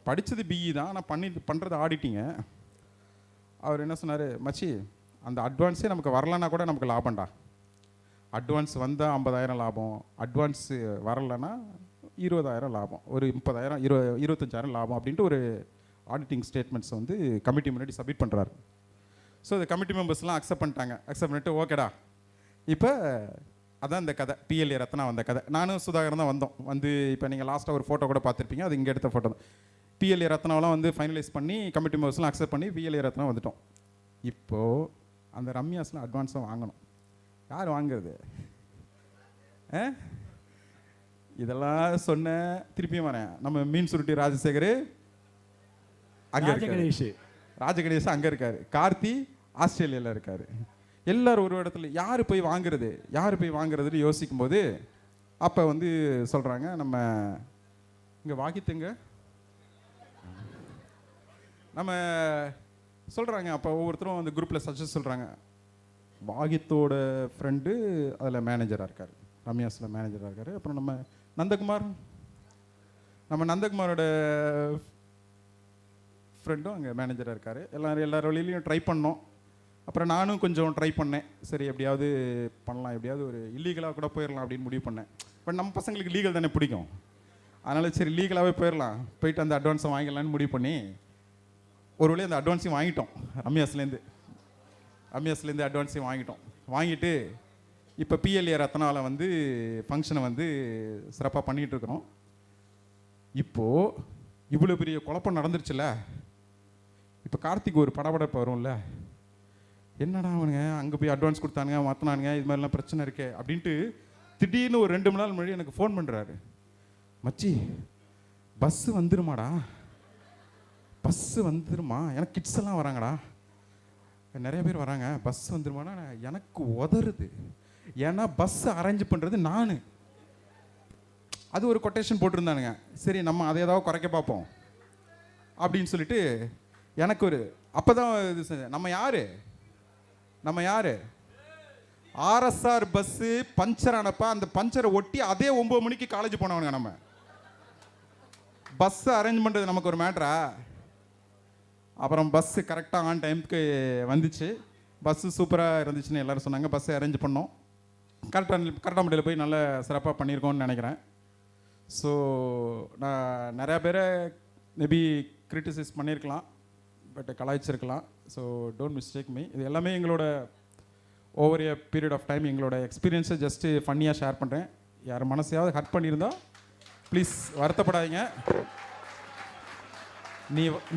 படித்தது பிஇ தான், ஆனால் பண்ணுறது ஆடிட்டிங்க. அவர் என்ன சொன்னார், மச்சி அந்த அட்வான்ஸே நமக்கு வரலன்னா கூட நமக்கு லாபம்டா, அட்வான்ஸ் வந்தால் 50,000 லாபம், அட்வான்ஸு வரலைன்னா 20,000 லாபம், ஒரு 30,000 25,000 லாபம் அப்படின்ட்டு ஒரு ஆடிட்டிங் ஸ்டேட்மெண்ட்ஸ் வந்து கமிட்டி முன்னாடி சப்மிட் பண்ணுறாரு. ஸோ இந்த கமிட்டி மெம்பர்ஸ்லாம் அக்செப்ட் பண்ணிட்டாங்க. அக்செப்ட் பண்ணிட்டு ஓகேடா, இப்போ அதான் இந்த கதை, பிஎல்ஏ ரத்னா வந்த கதை. நானும் சுதாகர் தான் வந்தோம். வந்து இப்போ நீங்கள் லாஸ்ட்டாக ஒரு ஃபோட்டோ கூட பார்த்துருப்பீங்க, அது இங்கே எடுத்த ஃபோட்டோ தான். பிஎல்ஏ ரத்னாவெலாம் வந்து ஃபைனலைஸ் பண்ணி கமிட்டி மெம்பர்ஸ்லாம் அக்செப்ட் பண்ணி பிஎல்ஏ ரத்னா வந்துட்டோம். இப்போது அந்த ரம்யாஸ்லாம் அட்வான்ஸும் வாங்கணும். யார் வாங்குறது? இதெல்லாம் சொன்ன திருப்பியும் வரேன், நம்ம மீன் சுருட்டி ராஜசேகர் அங்கே இருக்காரு, ராஜகணேஷ் அங்கே இருக்காரு, கார்த்தி ஆஸ்திரேலியாவில் இருக்காரு. எல்லாரும் ஒரு இடத்துல யார் போய் வாங்குறதுன்னு யோசிக்கும் போது அப்போ வந்து சொல்கிறாங்க, நம்ம இங்கே வாகித்துங்க நம்ம சொல்கிறாங்க. அப்போ ஒவ்வொருத்தரும் அந்த குரூப்பில் சஜஸ்ட் சொல்கிறாங்க, வாகித்தோட ஃப்ரெண்டு அதில் மேனேஜராக இருக்கார், ரம்யாஸில் மேனேஜராக இருக்கார். அப்புறம் நம்ம நந்தகுமாரோட ஃப்ரெண்டும் அங்கே மேனேஜராக இருக்கார். எல்லார் வழியிலையும் ட்ரை பண்ணோம். அப்புறம் நானும் கொஞ்சம் ட்ரை பண்ணேன், சரி எப்படியாவது பண்ணலாம், எப்படியாவது ஒரு இல்லீகலாக கூட போயிடலாம் அப்படின்னு முடிவு பண்ணேன். பட் நம்ம பசங்களுக்கு லீகல் தானே பிடிக்கும், அதனால் சரி லீகலாகவே போயிட்டு அந்த அட்வான்ஸை வாங்கிடலான்னு முடிவு பண்ணி ஒரு வழி அந்த அட்வான்ஸையும் வாங்கிட்டோம். ரம்யாஸ்லேருந்து அட்வான்ஸையும் வாங்கிட்டு இப்போ பிஎல்ஏ ரத்னாவில் வந்து ஃபங்க்ஷனை வந்து சிறப்பாக பண்ணிகிட்ருக்குறோம். இப்போது இவ்வளோ பெரிய குழப்பம் நடந்துருச்சுல்ல, இப்போ கார்த்திக் ஒரு படபடப்பு வரும்ல, என்னடா அவனுங்க அங்கே போய் அட்வான்ஸ் கொடுத்தானுங்க மாற்றினானுங்க, இது மாதிரிலாம் பிரச்சனை இருக்கே அப்படின்ட்டு திடீர்னு ஒரு 2 மணி நாள் முன்னாடி எனக்கு ஃபோன் பண்ணுறாரு. மச்சி பஸ்ஸு வந்துருமாடா, பஸ்ஸு வந்துருமா, எனக்கு கிட்ஸ் எல்லாம் வராங்கடா, நிறைய பேர் வராங்க, பஸ் வந்துருமானா எனக்கு உதறுது. ஏன்னா பஸ் அரேஞ்ச் பண்ணுறது நான். அது ஒரு கொட்டேஷன் போட்டிருந்தானுங்க. சரி நம்ம அதை ஏதாவது குறைக்க பார்ப்போம் அப்படின்னு சொல்லிட்டு எனக்கு ஒரு அப்போ தான் இது செஞ்சேன். நம்ம யார் ஆர்எஸ்ஆர் பஸ்ஸு பஞ்சர் ஆனப்போ அந்த பஞ்சரை ஒட்டி அதே 9 மணிக்கு காலேஜ் போனவனுங்க. நம்ம பஸ்ஸு அரேஞ்ச் பண்ணுறது நமக்கு ஒரு மேட்ரா? அப்புறம் பஸ்ஸு கரெக்டாக ஆன் டைமுக்கு வந்துச்சு. பஸ்ஸு சூப்பராக இருந்துச்சுன்னு எல்லோரும் சொன்னாங்க. பஸ்ஸை அரேஞ்ச் பண்ணோம். கரெக்டாக முறையில் போய் நல்லா சிறப்பாக பண்ணியிருக்கோன்னு நினைக்கிறேன். ஸோ நான் நிறையா பேரை மேபி கிரிட்டிசைஸ் பண்ணியிருக்கலாம், பட் கலாய்ச்சிருக்கலாம். So don't mistake me. இது எல்லாமே எங்களோட over a period of time எங்களோட எக்ஸ்பீரியன்ஸை ஜஸ்ட்டு ஃபன்னியாக ஷேர் பண்ணுறேன். யார் மனசையாவது ஹர்ட் பண்ணியிருந்தா ப்ளீஸ் வருத்தப்படாதீங்க.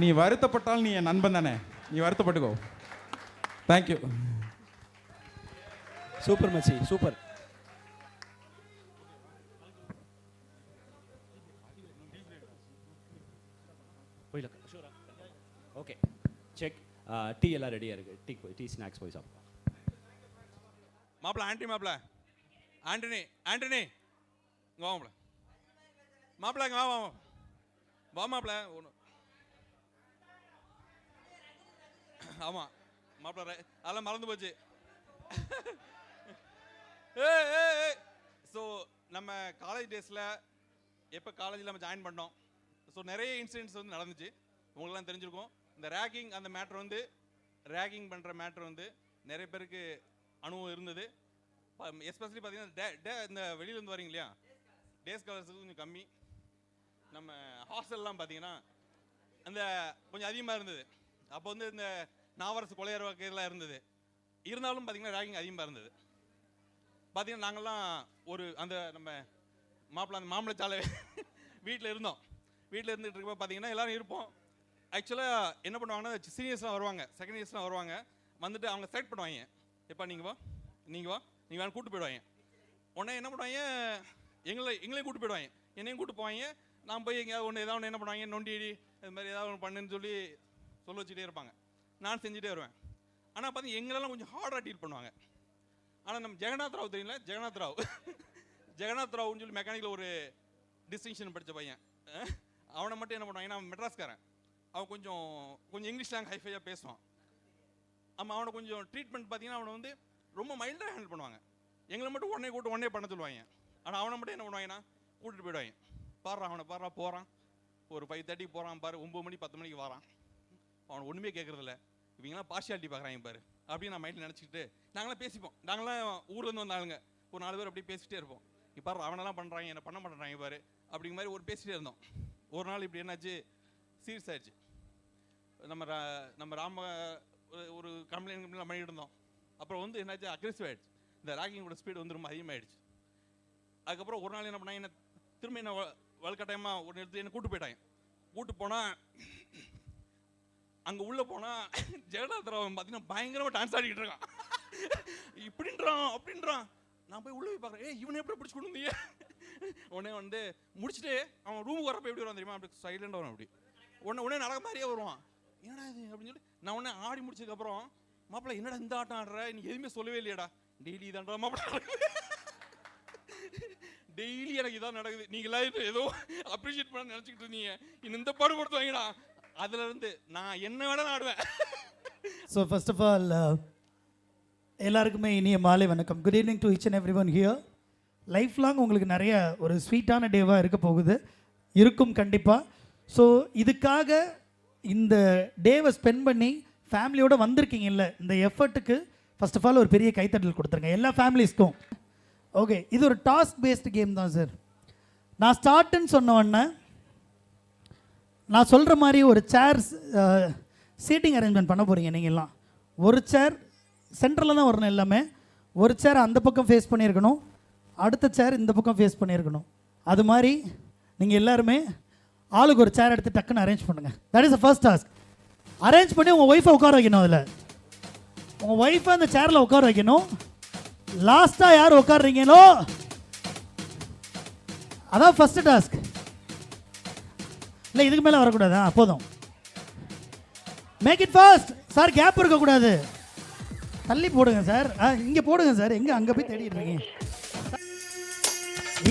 நீ வருத்தப்பட்டால் நீ என் நண்பன் தானே, நீ வருத்தப்பட்டுக்கோ. தேங்க்யூ. சூப்பர் மச்சி, சூப்பர். Okay check. டீ எல்லாம் ரெடியாக இருக்குது. டீ ஸ்நாக்ஸ் போய் சாப்பிடுவோம். மாப்பிள்ள ஆண்டனி இங்கே வா மாப்பிள்ள இங்கே வா மாப்பிள்ள. ஒன்று ஆமாம் மாப்பிள்ள அதெல்லாம் மறந்து போச்சு. ஸோ நம்ம காலேஜ் டேஸில் எப்போ காலேஜில் நம்ம ஜாயின் பண்ணோம், ஸோ நிறைய இன்சிடென்ட்ஸ் வந்து நடந்துச்சு. உங்களுக்குலாம் தெரிஞ்சிருக்கும். இந்த ரேக்கிங் அந்த மேட்ரு வந்து ரேக்கிங் பண்ணுற மேட்ரு வந்து நிறைய பேருக்கு அனுபவம் இருந்தது. எஸ்பெஷலி பார்த்தீங்கன்னா இந்த வெளியிலேருந்து வரீங்க இல்லையா, டேஸ் காலர்ஸுக்கு கொஞ்சம் கம்மி. நம்ம ஹாஸ்டல்லாம் பார்த்தீங்கன்னா அந்த கொஞ்சம் அதிகமாக இருந்தது. அப்போ வந்து இந்த நாவரசு கொலையர் வகையெல்லாம் இருந்தது. இருந்தாலும் பார்த்தீங்கன்னா ரேக்கிங் அதிகமாக இருந்தது. பார்த்தீங்கன்னா நாங்கள்லாம் ஒரு அந்த நம்ம அந்த மாம்பழச்சாலை வீட்டில் இருந்தோம். வீட்டில் இருந்துகிட்டு இருக்கப்போ பார்த்தீங்கன்னா எல்லோரும் இருப்போம். ஆக்சுவலாக என்ன பண்ணுவாங்கன்னா சீனியர்ஸ்லாம் வருவாங்க, செகண்ட் இயர்ஸ்லாம் வருவாங்க. வந்துட்டு அவங்க செலக்ட் பண்ணுவாங்க. எப்போ நீங்கள் வேணும் கூப்பிட்டு போயிடுவாங்க. உடனே என்ன பண்ணுவாங்க, எங்களையும் கூப்பிட்டு போயிடுவாங்க, என்னையும் கூப்பிட்டு போவாங்க. நான் போய் எங்கேயாவது ஏதாவது ஒன்று என்ன பண்ணுவாங்க, நொண்டி இது மாதிரி ஏதாவது ஒன்று பண்ணுன்னு சொல்லி சொல்ல வச்சுட்டே இருப்பாங்க. நான் செஞ்சுட்டே வருவேன். ஆனால் பார்த்தீங்கன்னா எங்களெல்லாம் கொஞ்சம் ஹார்டாக டீல் பண்ணுவாங்க. ஆனால் நம்ம ஜெகநாத் ராவ் தெரியல, ஜெகநாத் ராவ்னு சொல்லி மெக்கானிக்கில் ஒரு டிஸ்டிங்ஷன் படித்த பையன். அவனை மட்டும் என்ன பண்ணுவாங்க, நான் மெட்ராஸ்காரன், அவன் கொஞ்சம் இங்கிலீஷ் லாங் ஹைஃபையாக பேசுவான். ஆமாம், அவனை கொஞ்சம் ட்ரீட்மெண்ட் பார்த்தீங்கன்னா அவனை வந்து ரொம்ப மைல்டாக ஹேண்டில் பண்ணுவாங்க. எங்களை மட்டும் உடனே பண்ண சொல்லுவாங்க. ஆனால் அவனை மட்டும் என்ன பண்ணுவாங்கன்னா கூட்டிகிட்டு போயிடுவாங்க. அவனை போகிறான், ஒரு 5:30 போகிறான் பாரு, 9 மணி 10 மணிக்கு வரான். அவனை ஒன்றுமே கேட்குறதில்ல. இவங்கெல்லாம் பார்ஷியாலிட்டி பார்க்குறாங்க பாரு அப்படின்னு நான் மைண்டில் நினச்சிக்கிட்டு நாங்களாம் பேசிப்போம். நாங்களாம் ஊர்லேருந்து வந்தாளுங்க ஒரு 4 பேர் அப்படியே பேசிகிட்டே இருப்போம். இப்போ அவனெல்லாம் பண்ணுறாங்க, என்ன பண்ண மாட்டேறாங்க பாரு அப்படிங்கிற மாதிரி ஒரு பேசிகிட்டே இருந்தோம். ஒரு நாள் இப்படி என்னாச்சு, சீரியஸ் ஆயிடுச்சு. நம்ம ராம ஒரு கம்ப்ளைண்ட் பண்ணிட்டு இருந்தோம். அப்புறம் வந்து என்னாச்சு, அக்ரெசிவ் ஆகிடுச்சு. இந்த ராக்கிங்கோட ஸ்பீடு வந்து ரொம்ப அதிகமாகிடுச்சு. அதுக்கப்புறம் ஒரு நாள் என்ன பண்ணாங்க, என்ன திரும்ப என்ன வலுக்கட்டாயமாக ஒரு எடுத்து என்ன கூப்பிட்டு போயிட்டாங்க. கூப்பிட்டு போனால் அங்கே உள்ளே போனால் ஜெகநாத் ராவ் பார்த்தீங்கன்னா பயங்கரமாக டான்ஸ் ஆடிக்கிட்டு இருக்கான். அப்படின்றான். நான் போய் உள்ளே போய் பார்க்குறேன், இவனை எப்படி பிடிச்சி கொண்டு வந்தீங்க? உடனே வந்து முடிச்சுட்டு அவன் ரூமுக்கு வரப்போ எப்படி வருவான் தெரியுமா, அப்படி சைலண்டாக வரும். அப்படி உடனே நடக்க மாதிரியே வருவான். என்னடா இது அப்படின்னு சொல்லி நான் உடனே ஆடி முடிச்சதுக்கப்புறம், மாப்பிள்ள என்னடா இந்த ஆட்டம் ஆடுற, நீ எதுவுமே சொல்லவே இல்லையாடா. டெய்லி இதான்றா மாப்பிள்ள, டெய்லி எனக்கு இதான் நடக்குது. நீங்களா ஏதோ அப்ரிஷியேட் பண்ண நினச்சிக்கிட்டு இருந்தீங்க, இன்னும் இந்த பாடுபடுத்துவாங்கடா. அதுல இருந்து நான் என்ன வேணா ஆடுவேன். ஸோ ஃபர்ஸ்ட் ஆஃப் ஆல் எல்லாருக்குமே இனிய மாலை வணக்கம். Good evening to each and every one here. Life long உங்களுக்கு நிறைய ஒரு ஸ்வீட்டான டேவாக இருக்க போகுது, இருக்கும் கண்டிப்பாக. ஸோ இதுக்காக இந்த டேவை ஸ்பெண்ட் பண்ணி ஃபேமிலியோடு வந்திருக்கீங்கல்ல, இந்த எஃபர்ட்டுக்கு ஃபர்ஸ்ட் ஆஃப் ஆல் ஒரு பெரிய கைத்தட்டல் கொடுத்துருங்க எல்லா ஃபேமிலிஸ்க்கும். ஓகே, இது ஒரு டாஸ்க் பேஸ்டு கேம் தான் சார். நான் ஸ்டார்ட்டுன்னு சொன்ன உடனே நான் சொல்கிற மாதிரி ஒரு சேர் சீட்டிங் அரேஞ்ச்மெண்ட் பண்ண போகிறீங்க நீங்கள்லாம். ஒரு சேர் சென்டரில் தான் வரணும் எல்லாமே. ஒரு சேர் அந்த பக்கம் ஃபேஸ் பண்ணியிருக்கணும், அடுத்த சேர் இந்த பக்கம் ஃபேஸ் பண்ணியிருக்கணும். அது மாதிரி நீங்கள் எல்லாருமே ஆளுக்கு ஒரு சேர் எடுத்து டக்குன்னு அரேஞ்ச் பண்ணுங்கள். That is the first task. Arrange பண்ணி உங்கள் ஒய்ஃபை உட்கார வைக்கணும் அதில். உங்கள் ஒய்ஃபை அந்த சேரில் உட்கார வைக்கணும். லாஸ்ட்டாக யார் உட்காடுறீங்களோ அதான் ஃபஸ்ட்டு டாஸ்க். இல்லை இதுக்கு மேலே வரக்கூடாதா? போதும். Make it fast sir. Gap இருக்கக்கூடாது. தள்ளி போடுங்க சார். இங்கே போடுங்க சார். எங்கே அங்கே போய் தேடிட்டு இருக்கீங்க?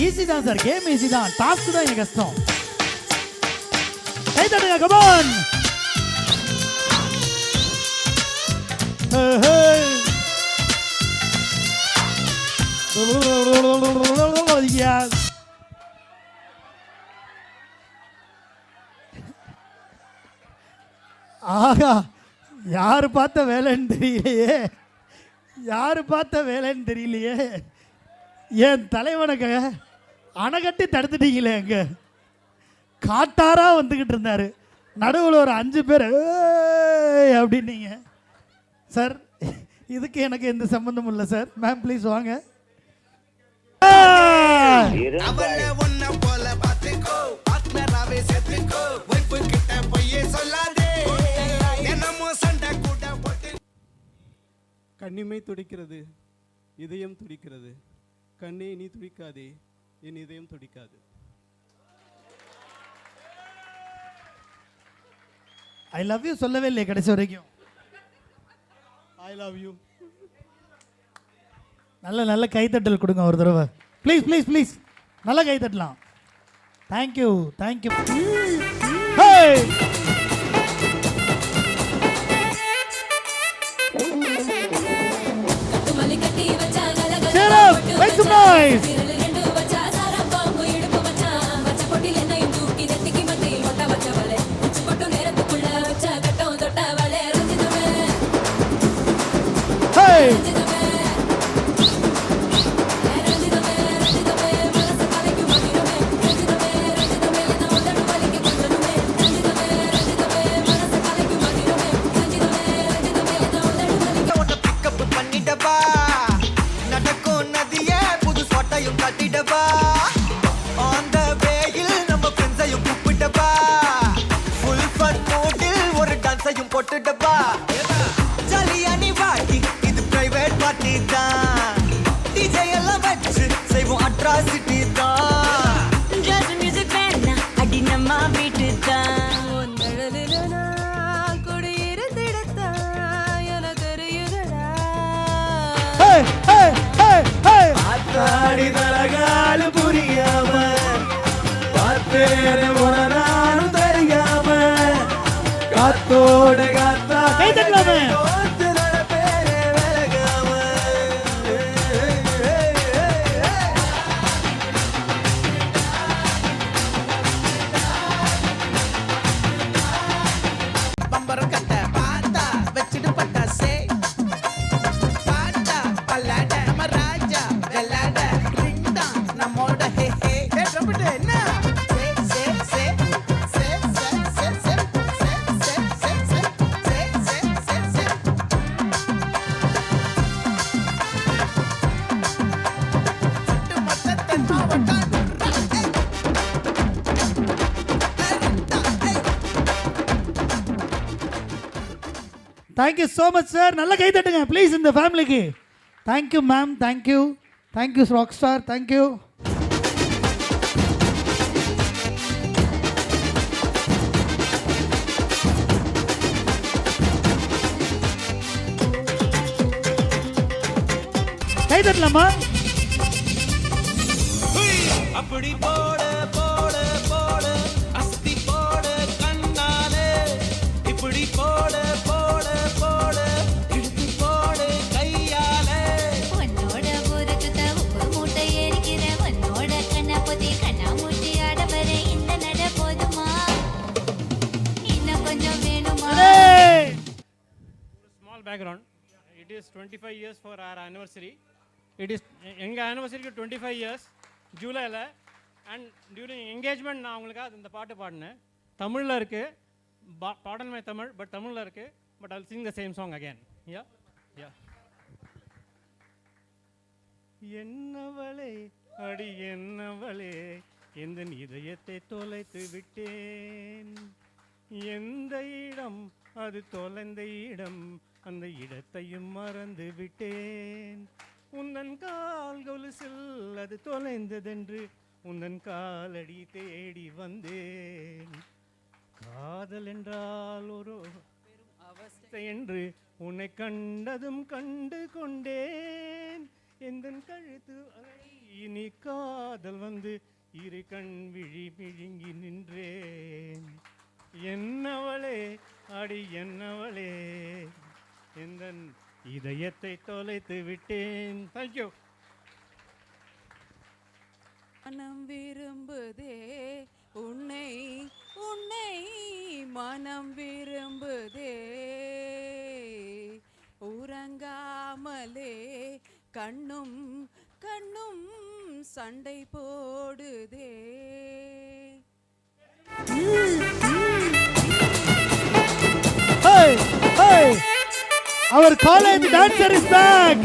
ஈஸி தான் சார். கேம் ஈஸி தான். டாஸ்க் தான் எங்கள் கஷ்டம். கை தட்டுங்க. கமான். ஆகா, யாரு பார்த்த வேலைன்னு தெரியலையே. யாரு பார்த்த வேலைன்னு தெரியலையே. என் தலைவனுக்கு அணைக்கட்டி தடுத்துட்டீங்களே. அங்கே காட்டாரா வந்துக்கிட்டு இருந்தார். நடுவில் ஒரு 5 பேர் அப்படின்னீங்க சார். இதுக்கு எனக்கு எந்த சம்பந்தமும் இல்லை சார். மேம் ப்ளீஸ் வாங்க. கண்ணிமை துடிக்கிறது, இதயம் துடிக்கிறது. கண்ணே நீ துடிக்காதே, என் இதயம் துடிக்காது. ஐ லவ் யூ சொல்லவே இல்லையே கடைசி வரைக்கும். I love you. நல்ல கைத்தட்டல் கொடுங்க ஒரு தடவை ப்ளீஸ் ப்ளீஸ் ப்ளீஸ். நல்ல கைத்தட்டலாம். Thank you thank you. Shut up! Make some noise! Hey! போட்டுடப்பா ஜாலியானி வாட்டி இது பிரைவேட் பார்ட்டி தான். டிஜே எல்லாம் வச்சு செய்வோம் அட்ராசிட்டி தான். ஜாஸ் மியூசிக் வேணா அடி நம்ம வீட்டு தான். குடியிருந்திடத்தா என தெரியுதடா. ஆத்தாடி தலகாலு புரியாம பார்த்தேன் உனதானும் தெரியாம காத்தோட காத்தா கை தட்டலாமே. பம்பரம் கட்ட பாத்தா வச்சிட்டு பட்டாசே பாட்டா பல்லாட நம்ம ராஜா வெள்ளாட ரிண்டா நம்மோட ஹே ஹே ட்ரம்பட் என்ன தேங்க்யூ ஸோ மச் சார். நல்ல கை தட்டுங்க ப்ளீஸ் இந்த ஃபேமிலிக்கு. Thank you ma'am. Thank you thank you rock star. Thank you. கை தட்டலாமா? அப்படி போட போட போட அஸ்தி போட கண்ணாலே இப்படி போட போட போட இழுத்து போட கையாலே உன்னோட ஊருக்கு உப்பு மூட்டை ஏறிக்கிற உன்னோட கண்ணா பொதி கண்ணா மூட்டி ஆட வர இந்த நட போதுமா இன்னும் கொஞ்சம் வேணுமா? Small background. It is 25 years for our anniversary. It is எங்கள் anniversary 25 years ஜூலையில். அண்ட் டியூரிங் என்கேஜ்மெண்ட் நான் அவங்களுக்காக இந்த பாட்டு பாடினேன். தமிழில் இருக்குது. பாடல் மை தமிழ் பட் தமிழில் இருக்குது. But I'll sing the same song again. Yeah. Ennavale அடி என்னவளே எந்த இதயத்தை தொலைத்து விட்டேன். எந்த இடம் அது தொலைந்த இடம் அந்த இடத்தையும் மறந்து விட்டேன். உந்தன் கால் கொலுசில் அது தொலைந்ததென்று உந்தன் காலடி தேடி வந்தேன். காதல் என்றால் ஒரு அவஸ்தை என்று உன்னை கண்டதும் கண்டு கொண்டேன். எந்தன் கழுத்து இனி காதல் வந்து இரு கண் விழி விழுங்கி நின்றேன். என்னவளே அடி என்னவளே எந்தன் இதயத்தை தொலைத்து விட்டேன். தேங்க்யூ. மனம் விரும்புதே உன்னை உன்னை மனம் விரும்புதே உறங்காமலே கண்ணும் கண்ணும் சண்டை போடுதே. Our college dancer is back.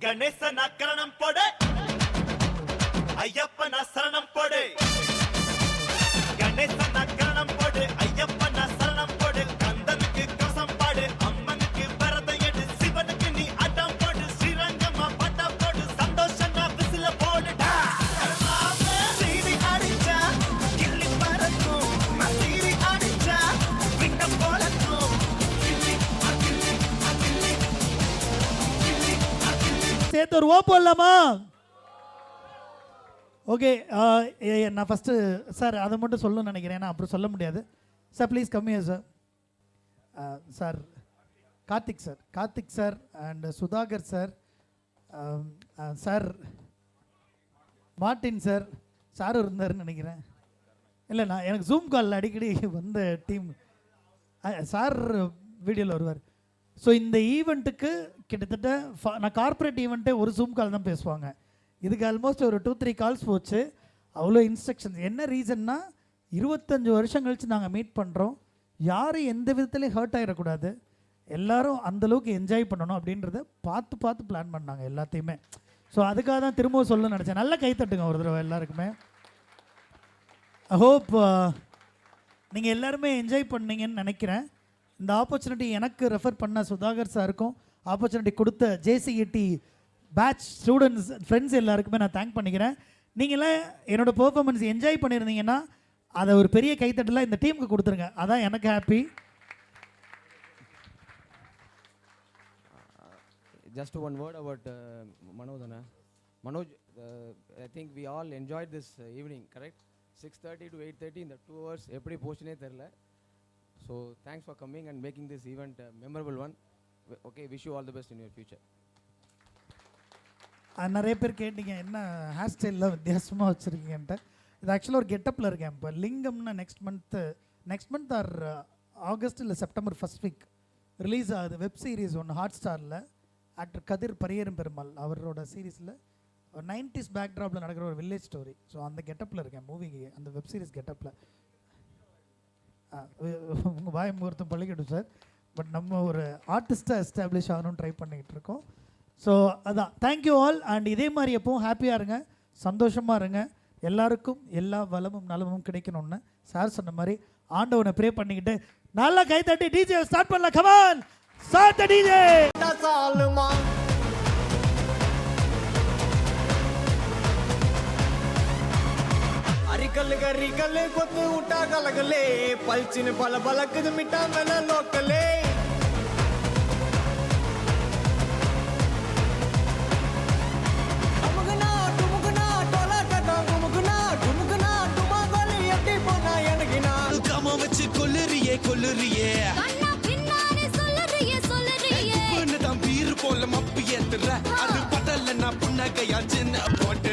Ganesan அக்கரணம் போடு, ஐயப்பன் சரணம் போடு. கணேசன் அக்கரணம் போடு, ஐயப்பன் சரணம் போடு. கந்தனுக்கு கவசம் பாடு, அம்மனுக்கு விரதம் எடு, சிவனுக்கு நீ அடம் போடு. ஸ்ரீரங்கமா பட்டம் போடு, சந்தோஷமா விசில போடுடா. சீரி அடிச்சா கிள்ளி பறக்கும், சீரி அடிச்சா விட்ட போலக்கும். சேர்த்து ஒரு ஓ போடலாமா? ஓகே, நான் ஃபஸ்ட்டு சார் அதை மட்டும் சொல்லணும்னு நினைக்கிறேன், ஏன்னா அப்புறம் சொல்ல முடியாது. சார் ப்ளீஸ் கம்மியா sir. Sir Karthik sir and Sudhakar sir, sir Martin sir, sir இருந்தாருன்னு நினைக்கிறேன். இல்லை, நான் எனக்கு ஜூம் காலில் அடிக்கடி வந்த டீம் சார் வீடியோவில் வருவார். ஸோ இந்த ஈவெண்ட்டுக்கு கிட்டத்தட்ட நான் கார்ப்பரேட் ஈவெண்ட்டே ஒரு ஜூம் கால் தான் பேசுவாங்க. இதுக்கு ஆல்மோஸ்ட் ஒரு 2-3 கால்ஸ் போச்சு. அவ்வளோ இன்ஸ்ட்ரக்ஷன்ஸ். என்ன ரீசன்னா 25 வருஷம் கழித்து நாங்கள் மீட் பண்ணுறோம். யாரும் எந்த விதத்துலேயும் ஹர்ட் ஆகிடக்கூடாது, எல்லோரும் அந்தளவுக்கு என்ஜாய் பண்ணணும் அப்படின்றத பார்த்து பிளான் பண்ணாங்க எல்லாத்தையுமே. ஸோ அதுக்காக தான் திரும்பவும் சொல்ல நினச்சேன். நல்லா கைத்தட்டுங்க ஒரு தடவை எல்லாருக்குமே. ஐ ஹோப் நீங்கள் எல்லாருமே என்ஜாய் பண்ணீங்கன்னு நினைக்கிறேன். இந்த ஆப்பர்ச்சுனிட்டி எனக்கு ரெஃபர் பண்ண சுதாகர் சாருக்கும், ஆப்பர்ச்சுனிட்டி கொடுத்த JCET பேட்ச் ஸ்டூடெண்ட்ஸ் ஃப்ரெண்ட்ஸ் எல்லாருக்குமே நான் தேங்க் பண்ணிக்கிறேன். நீங்களாம் என்னோடய பெர்ஃபார்மன்ஸ் என்ஜாய் பண்ணியிருந்தீங்கன்னா அதை ஒரு பெரிய கைத்தட்டலாம் இந்த டீமுக்கு கொடுத்துருங்க. அதான் எனக்கு happy. Just one word about Manoj. Manoj, I think we all enjoyed this evening, correct? 6:30 to 8:30 in the 2 hours. Eppadi pochine therilla. So thanks for coming and making this event a memorable one. Okay, wish you all the best in your future. நிறைய பேர் கேட்டீங்க என்ன hair ஸ்டைலில் வித்தியாசமாக வச்சுருக்கீங்கன்ட்டு. இது ஆக்சுவலாக ஒரு கெட்டப்பில் இருக்கேன். இப்போ லிங்கம்னா நெக்ஸ்ட் மந்த் ஆர் ஆகஸ்ட் இல்லை செப்டம்பர் ஃபர்ஸ்ட் வீக் ரிலீஸ் ஆகுது வெப் சீரிஸ் ஒன்று ஹாட் ஸ்டாரில். ஆக்டர் கதிர் பரியரும் பெருமாள் அவரோட சீரீஸில் ஒரு 90s பேக்ட்ராப்பில் நடக்கிற ஒரு வில்லேஜ் ஸ்டோரி. ஸோ அந்த கெட்டப்பில் இருக்கேன் மூவிக்கு, அந்த வெப் சீரிஸ் கெட்டப்பில். உங்கள் வாய் முகூர்த்தம் பள்ளிக்கட்டும் சார். பட் நம்ம ஒரு ஆர்டிஸ்ட்டாக எஸ்டாப்ளிஷ் ஆகணும்னு ட்ரை பண்ணிக்கிட்டு இருக்கோம். ஸோ அதான், தேங்க்யூ ஆல். அண்ட் இதே மாதிரி எப்பவும் ஹாப்பியாக இருங்க, சந்தோஷமாக இருங்க. எல்லாருக்கும் எல்லா வளமும் நலமும் கிடைக்கணும்னு சார் சொன்ன மாதிரி ஆண்டவனை ப்ரே பண்ணிக்கிட்டு நல்லா கை தட்டி டிஜே ஸ்டார்ட் பண்ணலாம். Come on, start the DJ. அரிக்கல் கொத்து விட்டா கலகலே பல்ச்சின்னு பல பலக்குது மிட்டா மேல லோக்கலே. கொல்லுறியே தான் பீர் போல மப்பு ஏத்துற அது பதல்ல நான் புன்னகையா சின்ன போட்டு